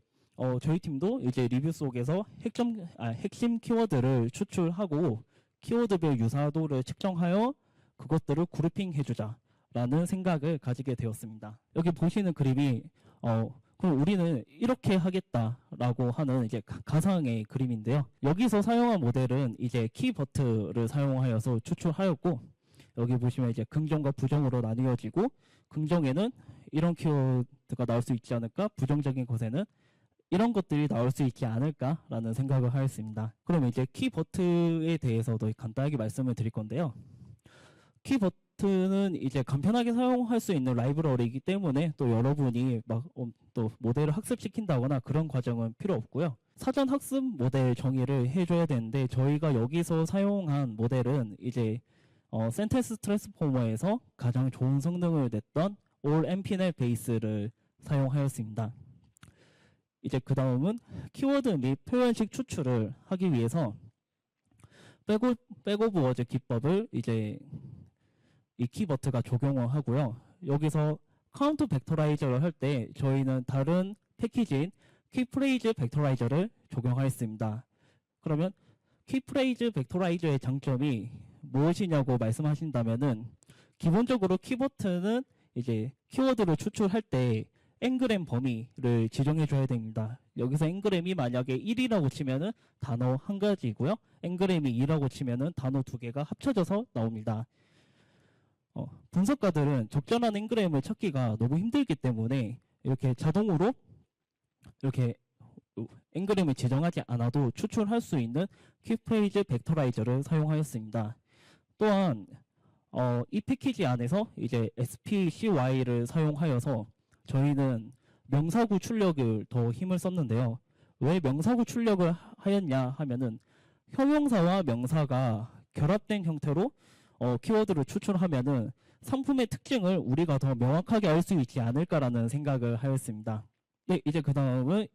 저희 팀도 이제 리뷰 속에서 핵심 키워드를 추출하고 키워드별 유사도를 측정하여 그것들을 그룹핑 해주자라는 생각을 가지게 되었습니다. 여기 보시는 그림이 그럼 우리는 이렇게 하겠다라고 하는 이제 가상의 그림인데요. 여기서 사용한 모델은 이제 키버트를 사용하여서 추출하였고 여기 보시면 이제 긍정과 부정으로 나뉘어지고, 긍정에는 이런 키워드가 나올 수 있지 않을까, 부정적인 것에는 이런 것들이 나올 수 있지 않을까라는 생각을 하였습니다. 그러면 이제 키버트에 대해서도 간단하게 말씀을 드릴 건데요. 키버트는 이제 간편하게 사용할 수 있는 라이브러리이기 때문에 또 여러분이 막 또 모델을 학습시킨다거나 그런 과정은 필요 없고요. 사전 학습 모델 정의를 해줘야 되는데, 저희가 여기서 사용한 모델은 이제 센텐스 트랜스포머에서 가장 좋은 성능을 냈던 올 MPNet 베이스를 사용하였습니다. 이제 그 다음은 키워드 및 표현식 추출을 하기 위해서 백오브 워즈 기법을 이제 이 키버트가 적용을 하고요. 여기서 카운트 벡터라이저를 할 때 저희는 다른 패키지인 키프레이즈 벡터라이저를 적용하였습니다. 그러면 키프레이즈 벡터라이저의 장점이 무엇이냐고 말씀하신다면은, 기본적으로 키버트는 이제 키워드를 추출할 때 엔그램 범위를 지정해 줘야 됩니다. 여기서 엔그램이 만약에 1이라고 치면은 단어 한 가지고요. 엔그램이 2라고 치면은 단어 두 개가 합쳐져서 나옵니다. 분석가들은 적절한 엔그램을 찾기가 너무 힘들기 때문에 이렇게 자동으로 이렇게 엔그램을 지정하지 않아도 추출할 수 있는 키프레이즈 벡터라이저를 사용하였습니다. 또한 이 패키지 안에서 이제 SPCY를 사용하여서 저희는 명사구 출력을 더 힘을 썼는데요. 왜 명사구 출력을 하였냐 하면은, 형용사와 명사가 결합된 형태로 키워드를 추출하면은 상품의 특징을 우리가 더 명확하게 알 수 있지 않을까라는 생각을 하였습니다. 네, 이제 그 다음은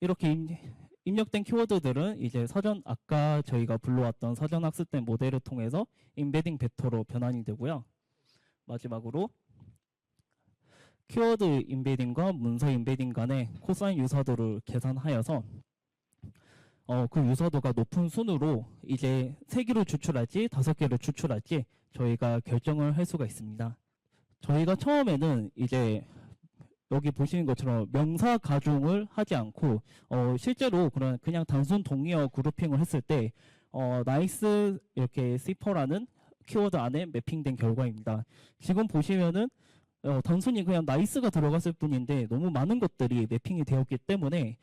이렇게 입력된 키워드들은 이제 아까 저희가 불러왔던 사전 학습된 모델을 통해서 임베딩 벡터로 변환이 되고요. 마지막으로 키워드 임베딩과 문서 임베딩 간의 코사인 유사도를 계산하여서 그 유사도가 높은 순으로 이제 3개를 추출할지 5개를 추출할지 저희가 결정을 할 수가 있습니다. 저희가 처음에는 이제 여기 보시는 것처럼 명사 가중을 하지 않고 실제로 그냥 단순 동의어 그룹핑을 했을 때 나이스 이렇게 시퍼라는 키워드 안에 매핑된 결과입니다. 지금 보시면은 단순히 그냥 나이스가 들어갔을 뿐인데 너무 많은 것들이 매핑이 되었기 때문에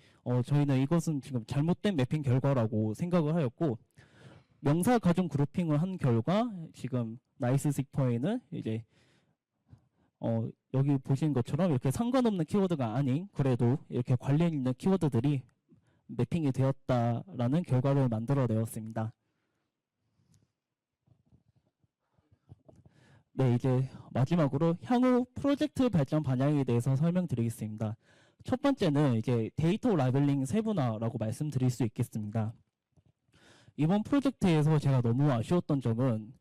저희는 이것은 지금 잘못된 매핑 결과라고 생각을 하였고, 명사 가중 그룹핑을 한 결과 지금 나이스 시퍼에는 이제 여기 보시는 것처럼 이렇게 상관없는 키워드가 아닌 그래도 이렇게 관련 있는 키워드들이 매핑이 되었다라는 결과를 만들어내었습니다. 네, 이제 마지막으로 향후 프로젝트 발전 방향에 대해서 설명드리겠습니다. 첫 번째는 이제 데이터 라벨링 세분화라고 말씀드릴 수 있겠습니다. 이번 프로젝트에서 제가 너무 아쉬웠던 점은,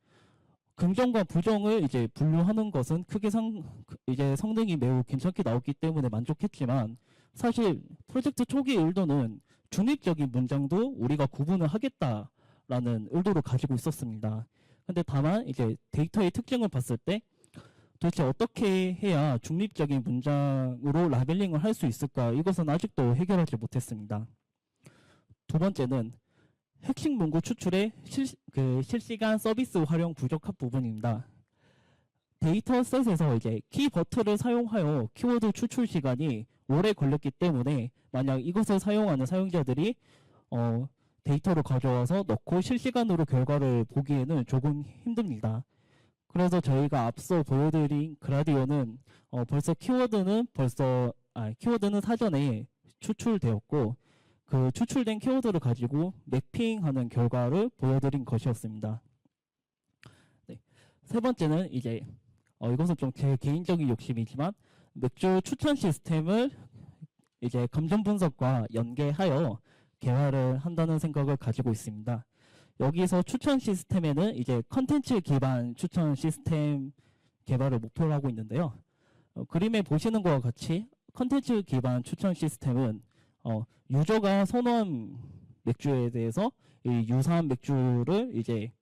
긍정과 부정을 이제 분류하는 것은 크게 이제 성능이 매우 괜찮게 나왔기 때문에 만족했지만, 사실 프로젝트 초기 의도는 중립적인 문장도 우리가 구분을 하겠다라는 의도를 가지고 있었습니다. 근데 다만 이제 데이터의 특징을 봤을 때 도대체 어떻게 해야 중립적인 문장으로 라벨링을 할 수 있을까, 이것은 아직도 해결하지 못했습니다. 두 번째는 핵심 문구 추출의 실시간 서비스 활용 부적합 부분입니다. 데이터셋에서 이제 키버트를 사용하여 키워드 추출 시간이 오래 걸렸기 때문에 만약 이것을 사용하는 사용자들이 데이터를 가져와서 넣고 실시간으로 결과를 보기에는 조금 힘듭니다. 그래서 저희가 앞서 보여드린 그라디오는 벌써 키워드는 사전에 추출되었고, 그 추출된 키워드를 가지고 매핑하는 결과를 보여드린 것이었습니다. 네. 세 번째는 이제 이것은 좀 제 개인적인 욕심이지만, 맥주 추천 시스템을 이제 감정 분석과 연계하여 개발을 한다는 생각을 가지고 있습니다. 여기서 추천 시스템에는 이제 컨텐츠 기반 추천 시스템 개발을 목표로 하고 있는데요. 그림에 보시는 것과 같이 컨텐츠 기반 추천 시스템은 유저가 선호한 맥주에 대해서 이 유사한 맥주를 이제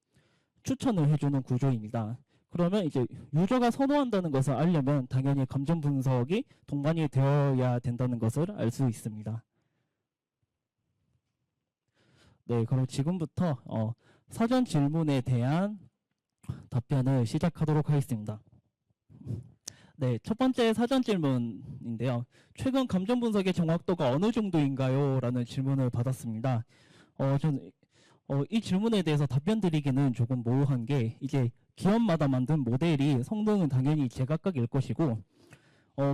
추천을 해주는 구조입니다. 그러면 이제 유저가 선호한다는 것을 알려면 당연히 감정 분석이 동반이 되어야 된다는 것을 알 수 있습니다. 네, 그럼 지금부터 사전 질문에 대한 답변을 시작하도록 하겠습니다. 네, 첫 번째 사전 질문인데요. 최근 감정 분석의 정확도가 어느 정도인가요? 라는 질문을 받았습니다. 저는 이 질문에 대해서 답변 드리기는 조금 모호한 게, 이제 기업마다 만든 모델이 성능은 당연히 제각각일 것이고,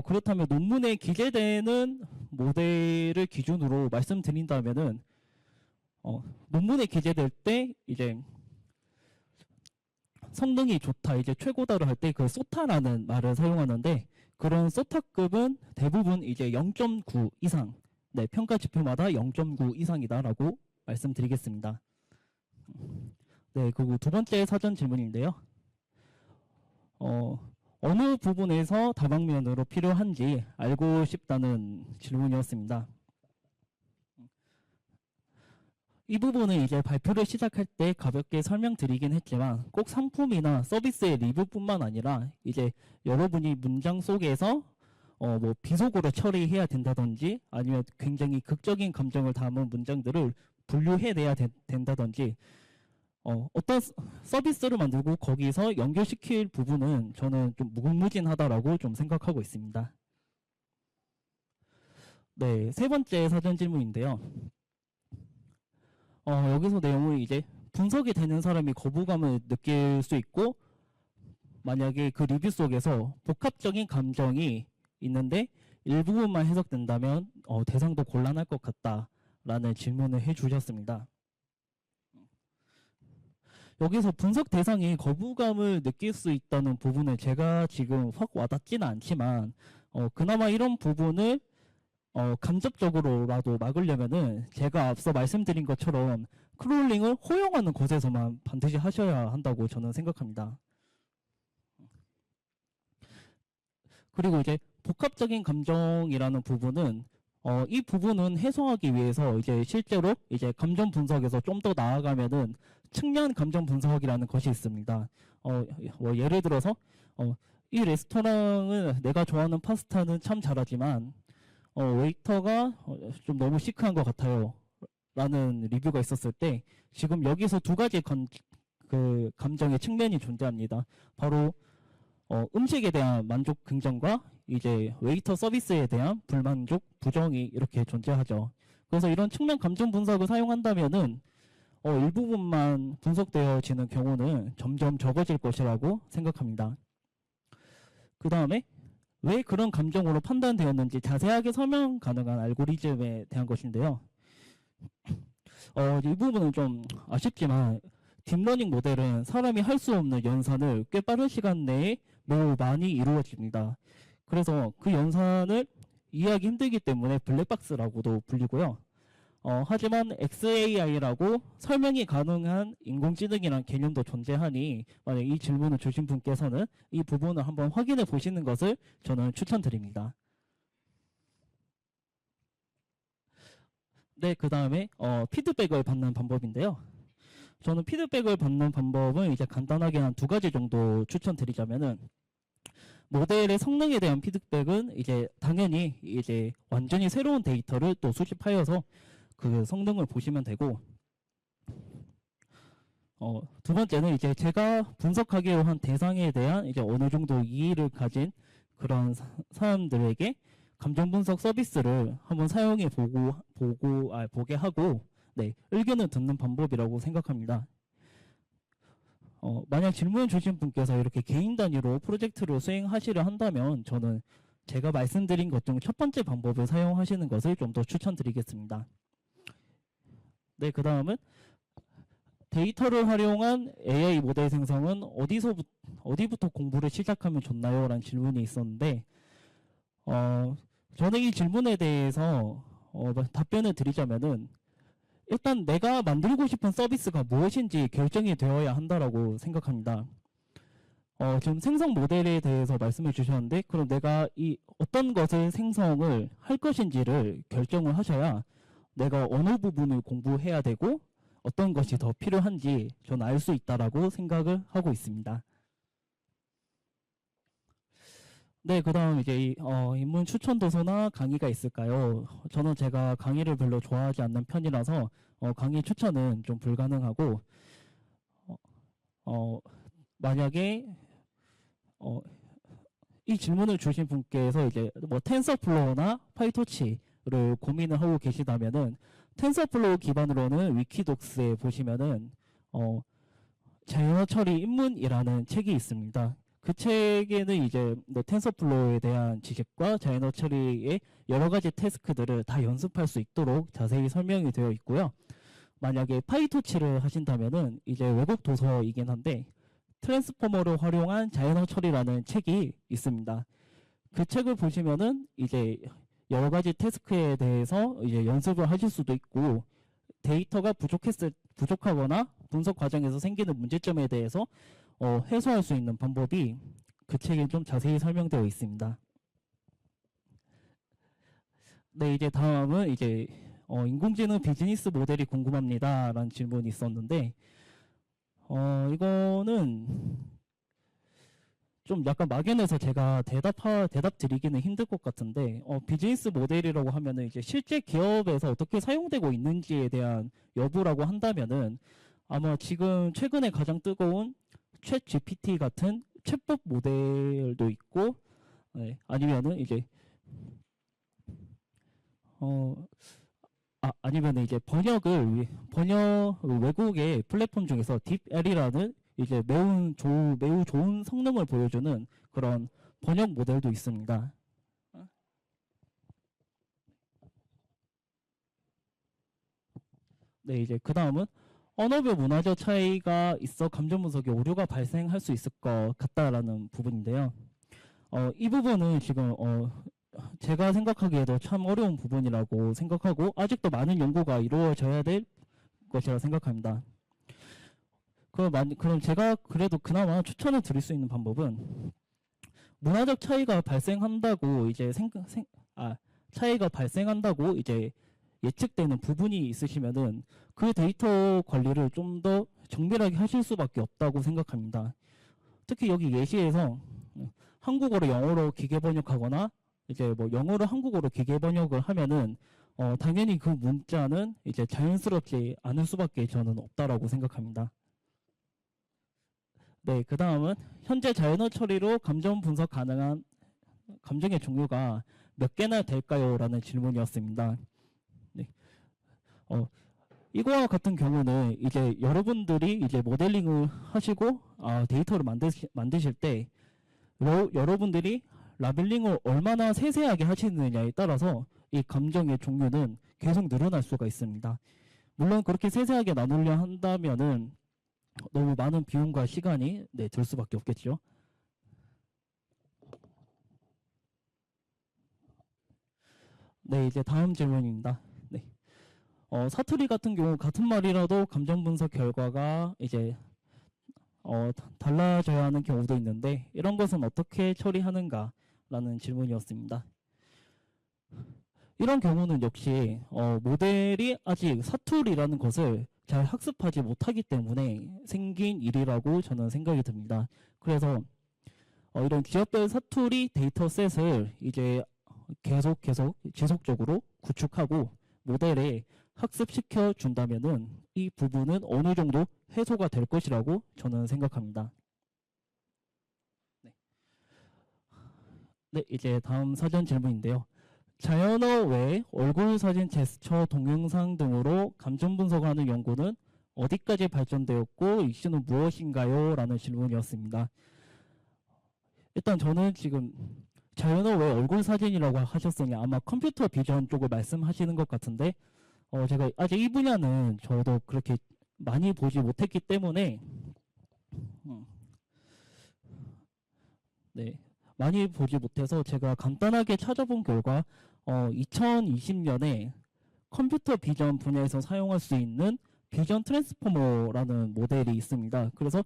그렇다면 논문에 기재되는 모델을 기준으로 말씀드린다면은, 논문에 기재될 때 이제 성능이 좋다, 이제 최고다를 할 때 그 소타라는 말을 사용하는데, 그런 소타급은 대부분 이제 0.9 이상, 네, 평가 지표마다 0.9 이상이다라고 말씀드리겠습니다. 네, 그리고 두 번째 사전 질문인데요. 어느 부분에서 다방면으로 필요한지 알고 싶다는 질문이었습니다. 이 부분은 이제 발표를 시작할 때 가볍게 설명드리긴 했지만, 꼭 상품이나 서비스의 리뷰뿐만 아니라 이제 여러분이 문장 속에서 뭐 비속어로 처리해야 된다든지, 아니면 굉장히 극적인 감정을 담은 문장들을 분류해내야 된다든지, 어떤 서비스를 만들고 거기서 연결시킬 부분은 저는 좀 무궁무진하다라고 좀 생각하고 있습니다. 네, 세 번째 사전 질문인데요. 여기서 내용은 이제 분석이 되는 사람이 거부감을 느낄 수 있고, 만약에 그 리뷰 속에서 복합적인 감정이 있는데 일부분만 해석된다면 대상도 곤란할 것 같다라는 질문을 해주셨습니다. 여기서 분석 대상이 거부감을 느낄 수 있다는 부분을 제가 지금 확 와닿지는 않지만, 그나마 이런 부분을 간접적으로라도 막으려면은 제가 앞서 말씀드린 것처럼 크롤링을 허용하는 곳에서만 반드시 하셔야 한다고 저는 생각합니다. 그리고 이제 복합적인 감정이라는 부분은 이 부분은 해소하기 위해서 이제 실제로 이제 감정 분석에서 좀 더 나아가면은 측면 감정 분석이라는 것이 있습니다. 뭐 예를 들어서 이 레스토랑은 내가 좋아하는 파스타는 참 잘하지만 웨이터가 좀 너무 시크한 것 같아요 라는 리뷰가 있었을 때, 지금 여기서 두 가지 그 감정의 측면이 존재합니다. 바로 음식에 대한 만족 긍정과 이제 웨이터 서비스에 대한 불만족 부정이 이렇게 존재하죠. 그래서 이런 측면 감정 분석을 사용한다면은 일부분만 분석되어지는 경우는 점점 적어질 것이라고 생각합니다. 그 다음에 왜 그런 감정으로 판단되었는지 자세하게 설명 가능한 알고리즘에 대한 것인데요. 이 부분은 좀 아쉽지만 딥러닝 모델은 사람이 할 수 없는 연산을 꽤 빠른 시간 내에 매우 많이 이루어집니다. 그래서 그 연산을 이해하기 힘들기 때문에 블랙박스라고도 불리고요. 하지만 XAI라고 설명이 가능한 인공지능이라는 개념도 존재하니, 만약 이 질문을 주신 분께서는 이 부분을 한번 확인해 보시는 것을 저는 추천드립니다. 네, 그 다음에 피드백을 받는 방법인데요. 저는 피드백을 받는 방법은 이제 간단하게 한 두 가지 정도 추천드리자면은, 모델의 성능에 대한 피드백은 이제 당연히 이제 완전히 새로운 데이터를 또 수집하여서 그 성능을 보시면 되고, 두 번째는 이제 제가 분석하기로 한 대상에 대한 이제 어느 정도 이해를 가진 그런 사람들에게 감정 분석 서비스를 한번 사용해 보게 하고, 네, 의견을 듣는 방법이라고 생각합니다. 만약 질문 주신 분께서 이렇게 개인 단위로 프로젝트를 수행하시려 한다면 저는 제가 말씀드린 것 중 첫 번째 방법을 사용하시는 것을 좀 더 추천드리겠습니다. 네, 그 다음은 데이터를 활용한 AI 모델 생성은 어디부터 공부를 시작하면 좋나요? 라는 질문이 있었는데, 저는 이 질문에 대해서 답변을 드리자면은, 일단 내가 만들고 싶은 서비스가 무엇인지 결정이 되어야 한다라고 생각합니다. 지금 생성 모델에 대해서 말씀해 주셨는데, 그럼 내가 이 어떤 것을 생성을 할 것인지를 결정을 하셔야 내가 어느 부분을 공부해야 되고 어떤 것이 더 필요한지 저는 알 수 있다라고 생각을 하고 있습니다. 네, 그 다음 이제 인문 추천 도서나 강의가 있을까요? 저는 제가 강의를 별로 좋아하지 않는 편이라서 강의 추천은 좀 불가능하고, 만약에 이 질문을 주신 분께서 이제 뭐 텐서플로우나 파이토치를 고민을 하고 계시다면은 텐서플로우 기반으로는 위키독스에 보시면은 자연어 처리 입문이라는 책이 있습니다. 그 책에는 이제 뭐 텐서플로우에 대한 지식과 자연어 처리의 여러 가지 태스크들을 다 연습할 수 있도록 자세히 설명이 되어 있고요. 만약에 파이토치를 하신다면은 이제 외국 도서이긴 한데 트랜스포머를 활용한 자연어 처리라는 책이 있습니다. 그 책을 보시면은 이제 여러 가지 태스크에 대해서 이제 연습을 하실 수도 있고 데이터가 부족하거나 분석 과정에서 생기는 문제점에 대해서 해소할 수 있는 방법이 그 책에 좀 자세히 설명되어 있습니다. 네, 이제 다음은 이제 인공지능 비즈니스 모델이 궁금합니다라는 질문이 있었는데 이거는 좀 약간 막연해서 제가 대답 드리기는 힘들 것 같은데 비즈니스 모델이라고 하면은 이제 실제 기업에서 어떻게 사용되고 있는지에 대한 여부라고 한다면은 아마 지금 최근에 가장 뜨거운 챗 GPT 같은 챗봇 모델도 있고 네, 아니면은 이제 아니면 이제 번역 외국의 플랫폼 중에서 딥L이라는 이제 매우 좋은 성능을 보여주는 그런 번역 모델도 있습니다. 네, 이제 그 다음은 언어별 문화적 차이가 있어 감정 분석에 오류가 발생할 수 있을 것 같다라는 부분인데요. 이 부분은 지금 제가 생각하기에도 참 어려운 부분이라고 생각하고 아직도 많은 연구가 이루어져야 될 것이라 생각합니다. 그럼 제가 그래도 그나마 추천을 드릴 수 있는 방법은 문화적 차이가 발생한다고 이제 차이가 발생한다고 이제 예측되는 부분이 있으시면은 그 데이터 관리를 좀 더 정밀하게 하실 수밖에 없다고 생각합니다. 특히 여기 예시에서 한국어로 영어로 기계 번역하거나 이제 뭐 영어로 한국어로 기계 번역을 하면은 당연히 그 문자는 이제 자연스럽지 않을 수밖에 저는 없다라고 생각합니다. 네, 그 다음은 현재 자연어 처리로 감정 분석 가능한 감정의 종류가 몇 개나 될까요? 라는 질문이었습니다. 네. 이거와 같은 경우는 이제 여러분들이 이제 모델링을 하시고 데이터를 만드실 때 여러분들이 라벨링을 얼마나 세세하게 하시느냐에 따라서 이 감정의 종류는 계속 늘어날 수가 있습니다. 물론 그렇게 세세하게 나누려 한다면은 너무 많은 비용과 시간이 들 수밖에 없겠죠. 네, 이제 다음 질문입니다. 네. 사투리 같은 경우 같은 말이라도 감정 분석 결과가 이제 달라져야 하는 경우도 있는데 이런 것은 어떻게 처리하는가라는 질문이었습니다. 이런 경우는 역시 모델이 아직 사투리라는 것을 잘 학습하지 못하기 때문에 생긴 일이라고 저는 생각이 듭니다. 그래서 이런 기업별 사투리 데이터셋을 이제 계속 지속적으로 구축하고 모델에 학습시켜 준다면은 이 부분은 어느 정도 해소가 될 것이라고 저는 생각합니다. 네, 이제 다음 사전 질문인데요. 자연어 외 얼굴 사진, 제스처, 동영상 등으로 감정 분석하는 연구는 어디까지 발전되었고 이슈는 무엇인가요? 라는 질문이었습니다. 일단 저는 지금 자연어 외 얼굴 사진이라고 하셨으니 아마 컴퓨터 비전 쪽을 말씀하시는 것 같은데 제가 아직 이 분야는 저도 그렇게 많이 보지 못했기 때문에 네, 많이 보지 못해서 제가 간단하게 찾아본 결과 2020년에 컴퓨터 비전 분야에서 사용할 수 있는 비전 트랜스포머라는 모델이 있습니다. 그래서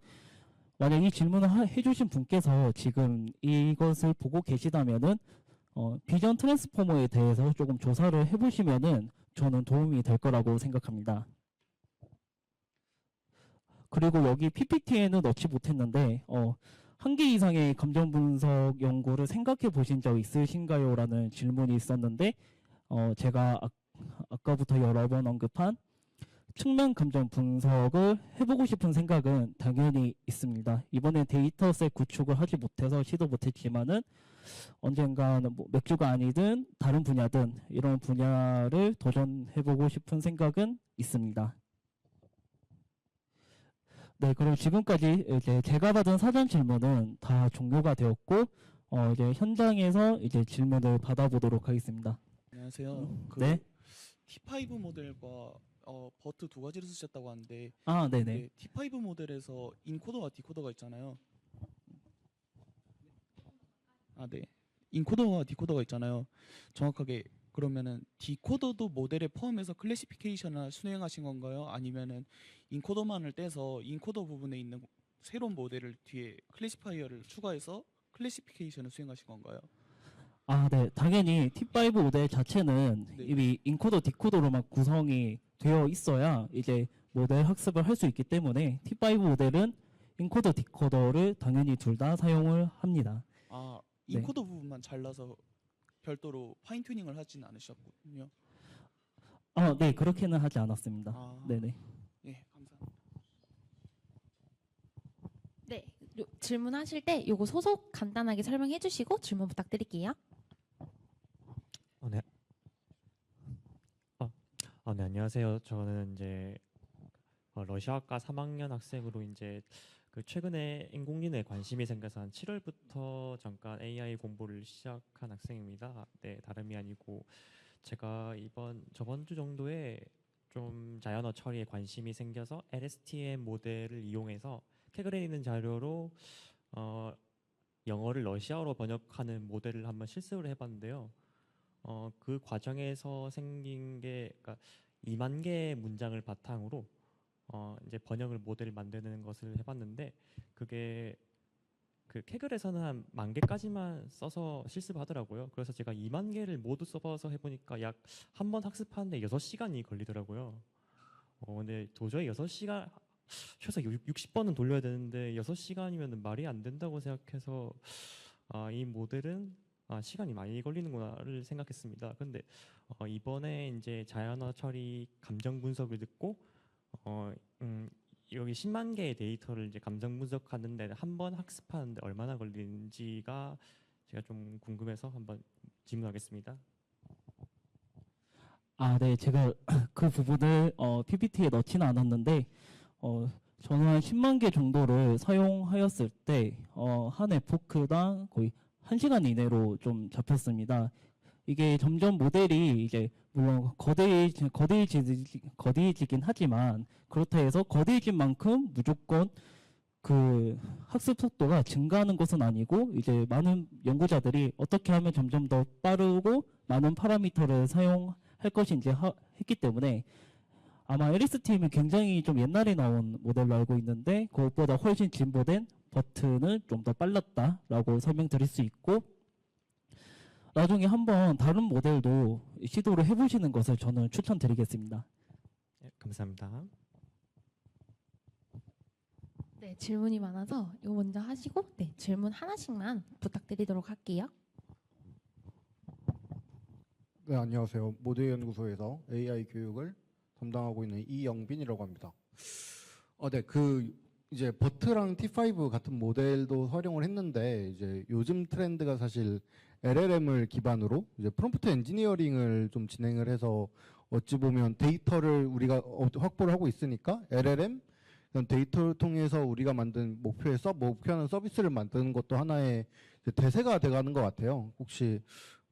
만약 이 질문을 해주신 분께서 지금 이것을 보고 계시다면은 비전 트랜스포머에 대해서 조금 조사를 해보시면은 저는 도움이 될 거라고 생각합니다. 그리고 여기 PPT에는 넣지 못했는데 한 개 이상의 감정 분석 연구를 생각해 보신 적 있으신가요? 라는 질문이 있었는데 제가 아까부터 여러 번 언급한 측면 감정 분석을 해보고 싶은 생각은 당연히 있습니다. 이번에 데이터셋 구축을 하지 못해서 시도 못했지만은 언젠가는 뭐 맥주가 아니든 다른 분야든 이런 분야를 도전해보고 싶은 생각은 있습니다. 네, 그럼 지금까지 이제 제가 받은 사전 질문은 다 종료가 되었고, 이제 현장에서 이제 질문을 받아보도록 하겠습니다. 안녕하세요. 그 네. T5 모델과 버트 두 가지를 쓰셨다고 하는데 아, 네네. 네, T5 모델에서 인코더와 디코더가 있잖아요. 아, 네. 인코더와 디코더가 있잖아요. 정확하게 그러면은 디코더도 모델에 포함해서 클래시피케이션을 수행하신 건가요? 아니면은 인코더만을 떼서 인코더 부분에 있는 새로운 모델을 뒤에 클래시파이어를 추가해서 클래시피케이션을 수행하신 건가요? 아, 네. 당연히 T5 모델 자체는 네. 이미 인코더, 디코더로만 구성이 되어 있어야 이제 모델 학습을 할 수 있기 때문에 T5 모델은 인코더, 디코더를 당연히 둘 다 사용을 합니다. 아, 네. 인코더 부분만 잘라서 별도로 파인 튜닝을 하진 않으셨군요. 네. 그렇게는 하지 않았습니다. 아, 네네. 예, 감사합니다. 네, 질문하실 때 요거 소속 간단하게 설명해 주시고 질문 부탁드릴게요. 네. 네, 안녕하세요. 저는 이제 러시아과 3학년 학생으로 이제 그 최근에 인공지능에 관심이 생겨서 한 7월부터 잠깐 AI 공부를 시작한 학생입니다. 네, 다름이 아니고 제가 저번 주 정도에 좀 자연어 처리에 관심이 생겨서 LSTM 모델을 이용해서 캐글에 있는 자료로 영어를 러시아어로 번역하는 모델을 한번 실습을 해봤는데요. 그 과정에서 생긴 게 그러니까 2만 개의 문장을 바탕으로 이제 번역을 모델을 만드는 것을 해봤는데 그게 그 캐글에서는 한 10,000개까지만 써서 실습하더라고요. 그래서 제가 2만 개를 모두 써봐서 해보니까 약 한 번 학습하는데 6시간이 걸리더라고요. 근데 도저히 6시간 최소 60번은 돌려야 되는데 6시간이면 말이 안 된다고 생각해서 이 모델은 시간이 많이 걸리는구나를 생각했습니다. 근데 이번에 이제 자연어 처리 감정 분석을 듣고 여기 10만 개의 데이터를 이제 감정 분석하는데 한 번 학습하는데 얼마나 걸리는지가 제가 좀 궁금해서 한번 질문하겠습니다. 아, 네. 제가 그 부분을 PPT에 넣지는 않았는데 저는 한 10만 개 정도를 사용하였을 때 한 에포크당 거의 1시간 이내로 좀 잡혔습니다. 이게 점점 모델이 이제 물론 거대해지긴 하지만 그렇다 해서 거대해진 만큼 무조건 그 학습 속도가 증가하는 것은 아니고 이제 많은 연구자들이 어떻게 하면 점점 더 빠르고 많은 파라미터를 사용할 것인지 했기 때문에 아마 LSTM이 굉장히 좀 옛날에 나온 모델로 알고 있는데 그것보다 훨씬 진보된 버튼은 좀 더 빨랐다라고 설명드릴 수 있고 나중에 한번 다른 모델도 시도를 해보시는 것을 저는 추천드리겠습니다. 네, 감사합니다. 네, 질문이 많아서 이거 먼저 하시고 네, 질문 하나씩만 부탁드리도록 할게요. 네, 안녕하세요. 모델연구소에서 AI 교육을 담당하고 있는 이영빈이라고 합니다. 네, 이제 버트랑 T5 같은 모델도 활용을 했는데 이제 요즘 트렌드가 사실 LLM을 기반으로 이제 프롬프트 엔지니어링을 좀 진행을 해서 어찌 보면 데이터를 우리가 확보를 하고 있으니까 LLM 그런 데이터를 통해서 우리가 만든 목표하는 서비스를 만드는 것도 하나의 이제 대세가 돼가는 것 같아요. 혹시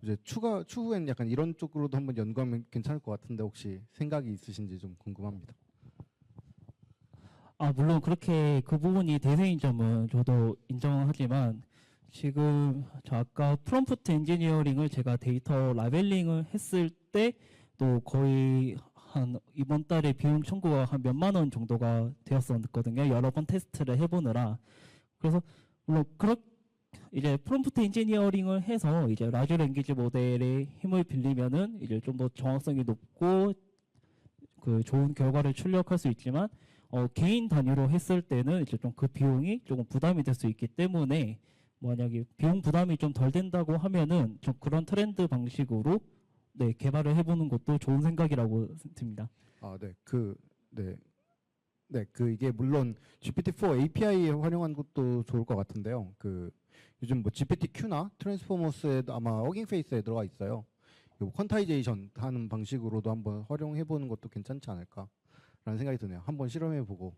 이제 추후엔 약간 이런 쪽으로도 한번 연구하면 괜찮을 것 같은데 혹시 생각이 있으신지 좀 궁금합니다. 물론 그렇게 그 부분이 대세인 점은 저도 인정하지만 지금 저 아까 프롬프트 엔지니어링을 제가 데이터 라벨링을 했을 때 또 거의 한 이번 달에 비용 청구가 한 몇만 원 정도가 되었었거든요. 여러 번 테스트를 해보느라. 그래서 물론 이제 프롬프트 엔지니어링을 해서 이제 라지 랭귀지 모델의 힘을 빌리면은 이제 좀 더 정확성이 높고 그 좋은 결과를 출력할 수 있지만 개인 단위로 했을 때는 이제 좀 그 비용이 조금 부담이 될 수 있기 때문에 만약에 비용 부담이 좀 덜 된다고 하면은 좀 그런 트렌드 방식으로 네, 개발을 해보는 것도 좋은 생각이라고 듭니다. 네. 네. 네, 그 이게 물론 GPT-4 API 활용한 것도 좋을 것 같은데요. 그 요즘 뭐 GPT-Q나 트랜스포머스에도 아마 워킹 페이스에 들어가 있어요. 요 퀀타이제이션 하는 방식으로도 한번 활용해 보는 것도 괜찮지 않을까라는 생각이 드네요. 한번 실험해 보고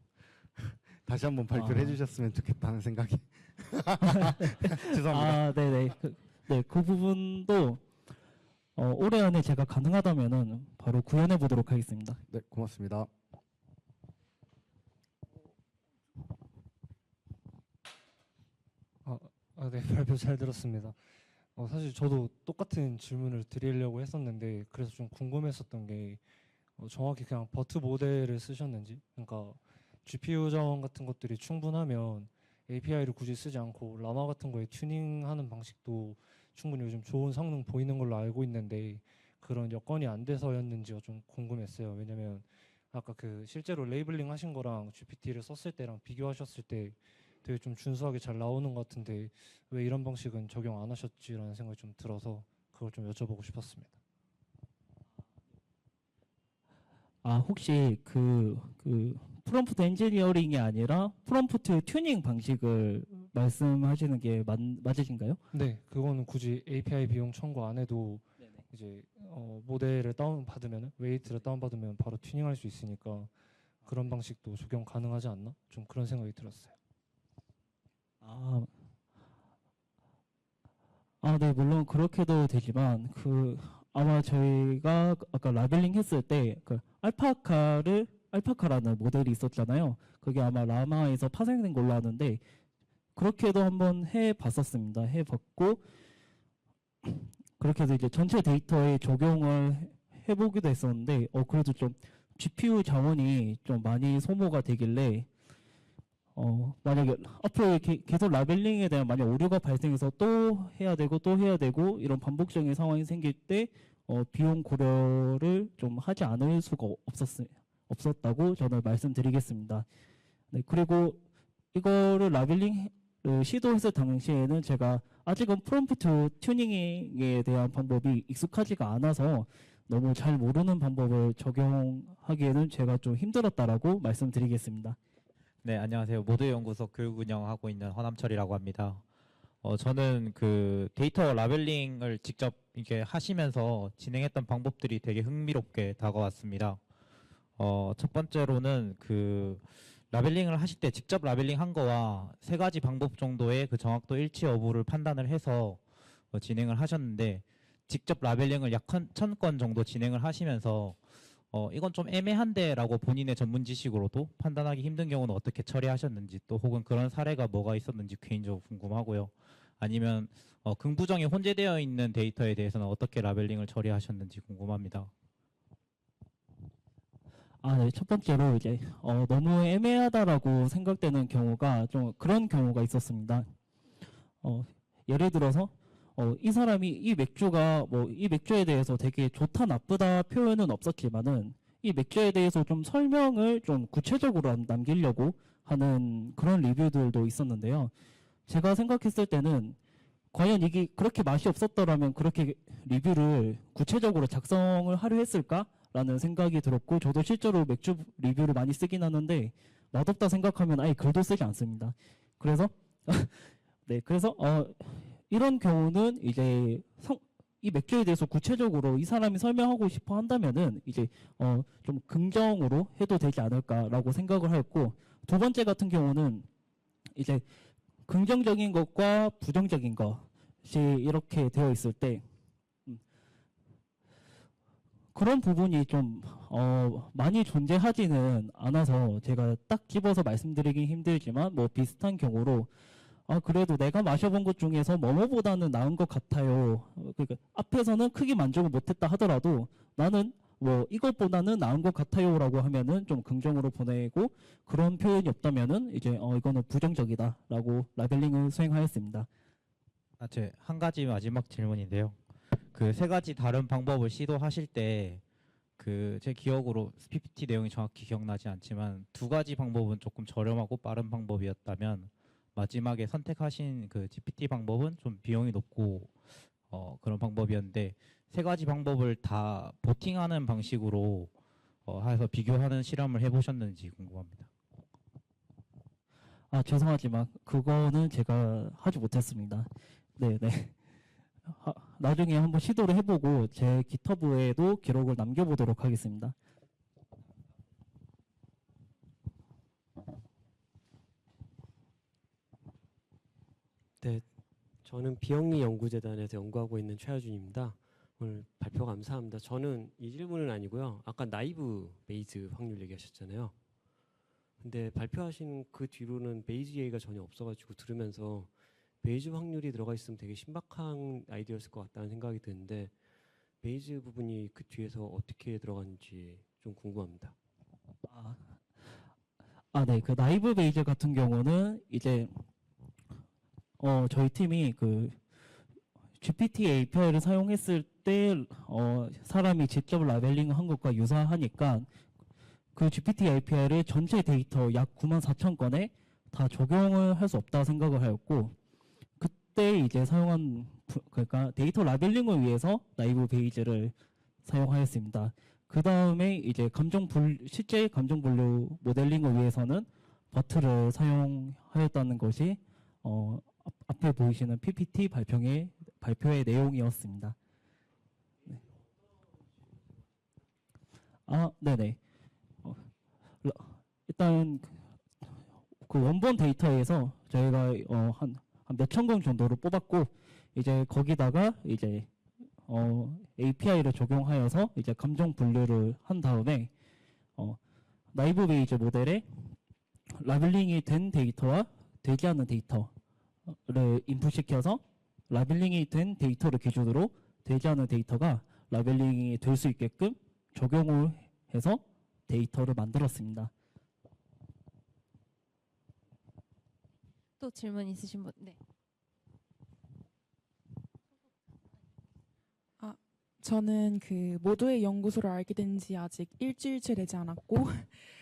다시 한번 발표를 해주셨으면 좋겠다는 생각이. 죄송합니다. 아, 네네. 그 부분도 올해 안에 제가 가능하다면은 바로 구현해 보도록 하겠습니다. 네, 고맙습니다. 네, 발표 잘 들었습니다. 사실 저도 똑같은 질문을 드리려고 했었는데 그래서 좀 궁금했었던 게 정확히 그냥 버트 모델을 쓰셨는지, 그러니까 GPU 자원 같은 것들이 충분하면 API를 굳이 쓰지 않고 라마 같은 거에 튜닝하는 방식도 충분히 요즘 좋은 성능 보이는 걸로 알고 있는데 그런 여건이 안 돼서였는지가 좀 궁금했어요. 왜냐면 아까 그 실제로 레이블링 하신 거랑 GPT를 썼을 때랑 비교하셨을 때 되게 좀 준수하게 잘 나오는 것 같은데 왜 이런 방식은 적용 안 하셨지라는 생각이 좀 들어서 그걸 좀 여쭤보고 싶었습니다. 아, 혹시 그 프롬프트 엔지니어링이 아니라 프롬프트 튜닝 방식을 말씀하시는 게 맞으신가요? 네, 그거는 굳이 API 비용 청구 안 해도 이제 모델을 다운받으면, 웨이트를 다운받으면 바로 튜닝할 수 있으니까 그런 방식도 적용 가능하지 않나? 좀 그런 생각이 들었어요. 네, 물론 그렇게도 되지만 아마 저희가 아까 라벨링 했을 때 그 알파카라는 모델이 있었잖아요. 그게 아마 라마에서 파생된 걸로 아는데 그렇게도 한번 해봤었습니다. 해봤고 그렇게 해서 이제 전체 데이터에 적용을 해보기도 했었는데 그래도 좀 GPU 자원이 좀 많이 소모가 되길래 만약에 앞으로 계속 라벨링에 대한 만약 오류가 발생해서 또 해야 되고 이런 반복적인 상황이 생길 때 비용 고려를 좀 하지 않을 수가 없었다고 저는 말씀드리겠습니다. 네, 그리고 이거를 라벨링 시도했을 당시에는 제가 아직은 프롬프트 튜닝에 대한 방법이 익숙하지가 않아서 너무 잘 모르는 방법을 적용하기에는 제가 좀 힘들었다라고 말씀드리겠습니다. 네, 안녕하세요. 모드 연구소 교육 운영하고 있는 허남철이라고 합니다. 저는 그 데이터 라벨링을 직접 이렇게 하시면서 진행했던 방법들이 되게 흥미롭게 다가왔습니다. 첫 번째로는 그 라벨링을 하실 때 직접 라벨링 한 거와 세 가지 방법 정도의 그 정확도 일치 여부를 판단을 해서 진행을 하셨는데 직접 라벨링을 약 1000건 정도 진행을 하시면서 이건 좀 애매한데 라고 본인의 전문 지식으로도 판단하기 힘든 경우는 어떻게 처리하셨는지, 또 혹은 그런 사례가 뭐가 있었는지 개인적으로 궁금하고요. 아니면 긍부정이 혼재되어 있는 데이터에 대해서는 어떻게 라벨링을 처리하셨는지 궁금합니다. 네, 첫 번째로 이제 너무 애매하다라고 생각되는 경우가 좀 그런 경우가 있었습니다. 예를 들어서 이 사람이 이 맥주가 이 맥주에 대해서 되게 좋다 나쁘다 표현은 없었지만은 이 맥주에 대해서 좀 설명을 좀 구체적으로 남기려고 하는 그런 리뷰들도 있었는데요. 제가 생각했을 때는 과연 이게 그렇게 맛이 없었더라면 그렇게 리뷰를 구체적으로 작성을 하려 했을까라는 생각이 들었고, 저도 실제로 맥주 리뷰를 많이 쓰긴 하는데 맛없다 생각하면 아예 글도 쓰지 않습니다. 그래서 그래서 이런 경우는 이제 이 맥주에 대해서 구체적으로 이 사람이 설명하고 싶어 한다면은 이제 좀 긍정으로 해도 되지 않을까라고 생각을 했고, 두 번째 같은 경우는 이제 긍정적인 것과 부정적인 것이 이렇게 되어 있을 때 그런 부분이 좀 많이 존재하지는 않아서 제가 딱 집어서 말씀드리긴 힘들지만 비슷한 경우로 그래도 내가 마셔본 것 중에서 뭐뭐보다는 나은 것 같아요. 그러니까 앞에서는 크게 만족을 못했다 하더라도 나는 이것보다는 나은 것 같아요라고 하면은 좀 긍정으로 보내고, 그런 표현이 없다면은 이제 이거는 부정적이다라고 라벨링을 수행하였습니다. 제 한 가지 마지막 질문인데요. 그 세 가지 다른 방법을 시도하실 때 그 제 기억으로 PPT 내용이 정확히 기억나지 않지만 두 가지 방법은 조금 저렴하고 빠른 방법이었다면 마지막에 선택하신 그 GPT 방법은 좀 비용이 높고 그런 방법이었는데, 세 가지 방법을 다 보팅하는 방식으로 해서 비교하는 실험을 해보셨는지 궁금합니다. 아, 죄송하지만 그거는 제가 하지 못했습니다. 네, 네. 나중에 한번 시도를 해보고 제 기터브에도 기록을 남겨보도록 하겠습니다. 네, 저는 비영리 연구재단에서 연구하고 있는 최하준입니다. 오늘 발표 감사합니다. 저는 이 질문은 아니고요. 아까 나이브 베이즈 확률 얘기하셨잖아요. 근데 발표하신 그 뒤로는 베이즈 얘기가 전혀 없어가지고 들으면서 베이즈 확률이 들어가 있으면 되게 신박한 아이디어였을 것 같다는 생각이 드는데 베이즈 부분이 그 뒤에서 어떻게 들어갔는지 좀 궁금합니다. 네. 그 나이브 베이즈 같은 경우는 이제 저희 팀이 그 GPT API를 사용했을 때 사람이 직접 라벨링 한 것과 유사하니까 그 GPT API를 전체 데이터 약 94,000건에 다 적용을 할 수 없다 생각을 하였고, 그때 이제 사용한 그러니까 데이터 라벨링을 위해서 나이브 베이즈를 사용하였습니다. 그 다음에 이제 실제 감정 분류 모델링을 위해서는 버트를 사용하였다는 것이 앞에 보이시는 PPT 발표의 내용이었습니다. 네. 네네. 일단 그 원본 데이터에서 저희가 한 몇천 건 정도로 뽑았고, 이제 거기다가 이제 API를 적용하여서 이제 감정 분류를 한 다음에 나이브 베이즈 모델에 라벨링이 된 데이터와 되지 않는 데이터를 인풋시켜서 라벨링이 된 데이터를 기준으로 되지 않는 데이터가 라벨링이 될 수 있게끔 적용을 해서 데이터를 만들었습니다. 또 질문 있으신 분? 네. 저는 그 모두의 연구소를 알게 된 지 아직 일주일째 되지 않았고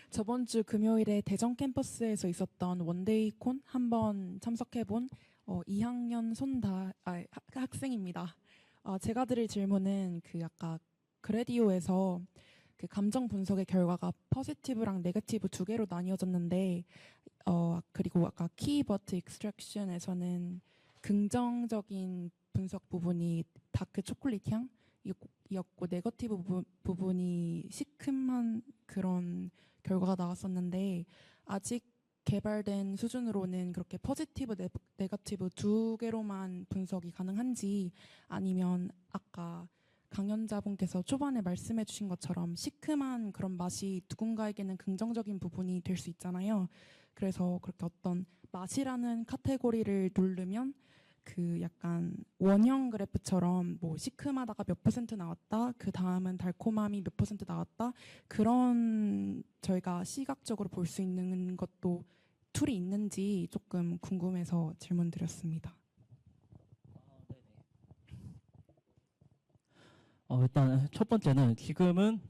저번 주 금요일에 대전 캠퍼스에서 있었던 원데이콘 한번 참석해본 2학년 학생입니다. 제가 드릴 질문은 그 아까 그레디오에서 그 감정 분석의 결과가 포지티브랑 네거티브 두 개로 나뉘어졌는데 그리고 아까 키버트 익스트랙션에서는 긍정적인 분석 부분이 다크 초콜릿 향이었고 네거티브 부분이 시큼한 그런 결과가 나왔었는데, 아직 개발된 수준으로는 그렇게 포지티브 네거티브 두 개로만 분석이 가능한지, 아니면 아까 강연자분께서 초반에 말씀해 주신 것처럼 시큼한 그런 맛이 누군가에게는 긍정적인 부분이 될 수 있잖아요. 그래서 그렇게 어떤 맛이라는 카테고리를 누르면 그 약간 원형 그래프처럼 뭐 시큼하다가 몇 % 나왔다, 그 다음은 달콤함이 몇 % 나왔다, 그런 저희가 시각적으로 볼 수 있는 것도 툴이 있는지 조금 궁금해서 질문 드렸습니다. 일단 첫 번째는 지금은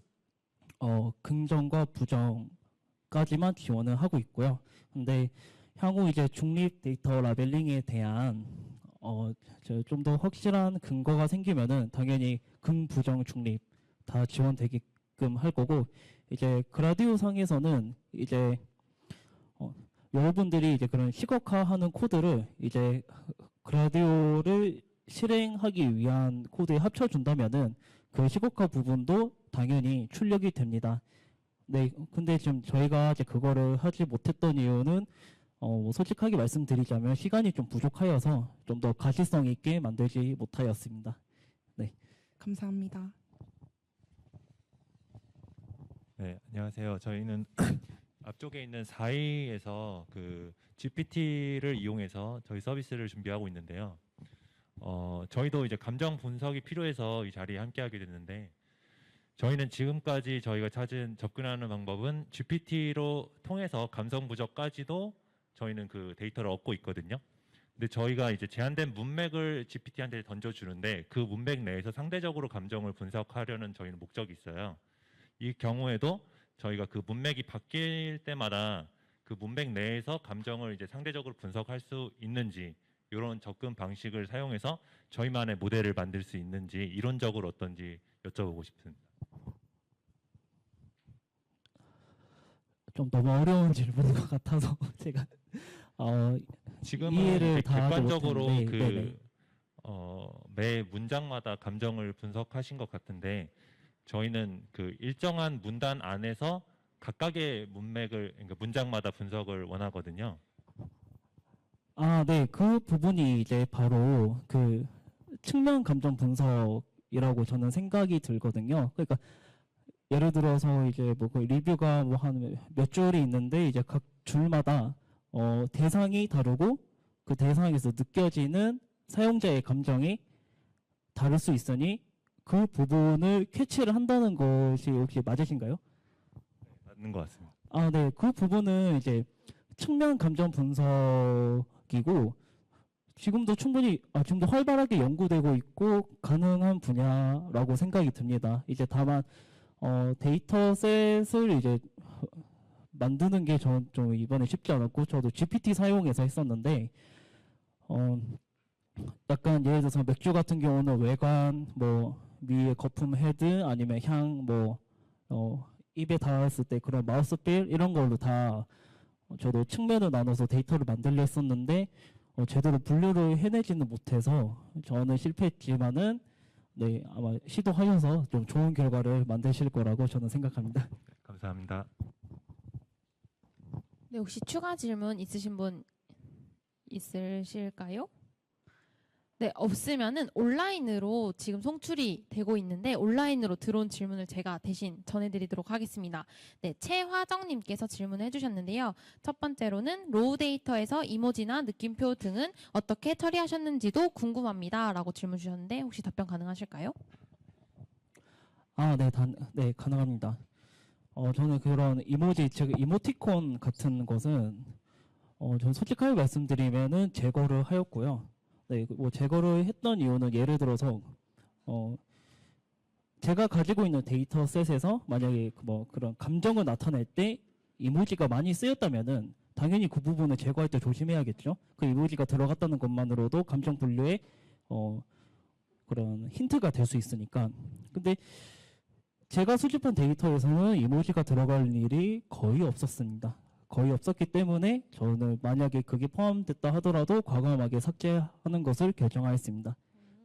긍정과 부정까지만 지원을 하고 있고요. 근데 향후 이제 중립 데이터 라벨링에 대한 좀 더 확실한 근거가 생기면은 당연히 긍부정 중립 다 지원되게끔 할 거고, 이제 그라디오 상에서는 이제 여러분들이 이제 그런 시각화하는 코드를 이제 그라디오를 실행하기 위한 코드에 합쳐준다면은 그 시각화 부분도 당연히 출력이 됩니다. 네, 근데 지금 저희가 이제 그거를 하지 못했던 이유는 솔직하게 말씀드리자면 시간이 좀 부족하여서 좀 더 가시성 있게 만들지 못하였습니다. 네. 감사합니다. 네, 안녕하세요. 저희는 앞쪽에 있는 4위에서 그 GPT를 이용해서 저희 서비스를 준비하고 있는데요. 저희도 이제 감정 분석이 필요해서 이 자리에 함께하게 됐는데, 저희는 지금까지 저희가 찾은 접근하는 방법은 GPT로 통해서 감성 부적까지도 저희는 그 데이터를 얻고 있거든요. 근데 저희가 이제 제한된 문맥을 GPT한테 던져주는데 그 문맥 내에서 상대적으로 감정을 분석하려는 저희는 목적이 있어요. 이 경우에도 저희가 그 문맥이 바뀔 때마다 그 문맥 내에서 감정을 이제 상대적으로 분석할 수 있는지, 이런 접근 방식을 사용해서 저희만의 모델을 만들 수 있는지 이론적으로 어떤지 여쭤보고 싶습니다. 좀 너무 어려운 질문인 것 같아서 제가 지금은 이해를 이제 다 하지 객관적으로 못했는데, 네네. 매 문장마다 감정을 분석하신 것 같은데 저희는 그 일정한 문단 안에서 각각의 문맥을 그러니까 문장마다 분석을 원하거든요. 네. 그 부분이 이제 바로 그 측면 감정 분석이라고 저는 생각이 들거든요. 그러니까 예를 들어서 이제 뭐 그 리뷰가 뭐 한 몇 줄이 있는데 이제 각 줄마다 대상이 다르고 그 대상에서 느껴지는 사용자의 감정이 다를 수 있으니 그 부분을 캐치를 한다는 것이 혹시 맞으신가요? 맞는 것 같습니다. 네. 그 부분은 이제 측면 감정 분석이고 지금도 충분히 지금도 활발하게 연구되고 있고 가능한 분야라고 생각이 듭니다. 이제 다만 데이터셋을 이제 만드는 게 전 좀 이번에 쉽지 않았고 저도 GPT 사용해서 했었는데 약간 예를 들어서 맥주 같은 경우는 외관 뭐 위에 거품 헤드 아니면 향 뭐 입에 닿았을 때 그런 마우스필 이런 걸로 다 저도 측면을 나눠서 데이터를 만들려 했었는데 제대로 분류를 해내지는 못해서 저는 실패했지만은 네 아마 시도하셔서 좀 좋은 결과를 만드실 거라고 저는 생각합니다. 감사합니다. 네, 혹시 추가 질문 있으신 분 있으실까요? 네, 없으면은 온라인으로 지금 송출이 되고 있는데 온라인으로 들어온 질문을 제가 대신 전해드리도록 하겠습니다. 네, 최화정님께서 질문을 해주셨는데요. 첫 번째로는 로우 데이터에서 이모지나 느낌표 등은 어떻게 처리하셨는지도 궁금합니다. 라고 질문 주셨는데 혹시 답변 가능하실까요? 네, 가능합니다. 저는 그런 이모지, 즉 이모티콘 같은 것은 저는 솔직하게 말씀드리면은 제거를 하였고요. 네, 뭐 제거를 했던 이유는 예를 들어서 제가 가지고 있는 데이터셋에서 만약에 뭐 그런 감정을 나타낼 때 이모지가 많이 쓰였다면은 당연히 그 부분을 제거할 때 조심해야겠죠. 그 이모지가 들어갔다는 것만으로도 감정 분류에 그런 힌트가 될 수 있으니까. 근데 제가 수집한 데이터에서는 이모지가 들어갈 일이 거의 없었습니다. 거의 없었기 때문에 저는 만약에 그게 포함됐다 하더라도 과감하게 삭제하는 것을 결정하였습니다.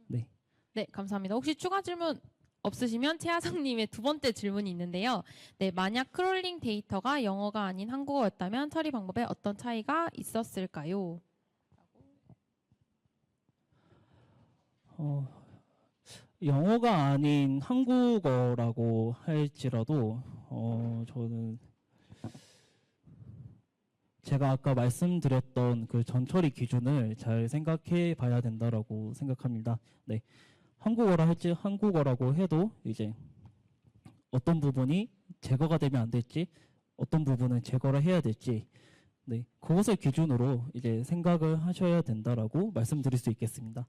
네. 네, 감사합니다. 혹시 추가 질문 없으시면 최하정님의 두 번째 질문이 있는데요. 네, 만약 크롤링 데이터가 영어가 아닌 한국어였다면 처리 방법에 어떤 차이가 있었을까요? 영어가 아닌 한국어라고 할지라도 저는 제가 아까 말씀드렸던 그 전처리 기준을 잘 생각해 봐야 된다라고 생각합니다. 네. 한국어라고 해도 이제 어떤 부분이 제거가 되면 안 될지, 어떤 부분은 제거를 해야 될지, 네. 그것을 기준으로 이제 생각을 하셔야 된다라고 말씀드릴 수 있겠습니다.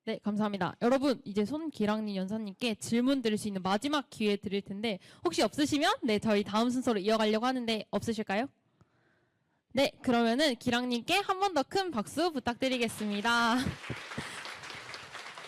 네, 감사합니다. 여러분, 이제 손기랑님 연사님께 질문 드릴 수 있는 마지막 기회 드릴 텐데 혹시 없으시면 네, 저희 다음 순서로 이어가려고 하는데 없으실까요? 네, 그러면은 기랑님께 한 번 더 큰 박수 부탁드리겠습니다.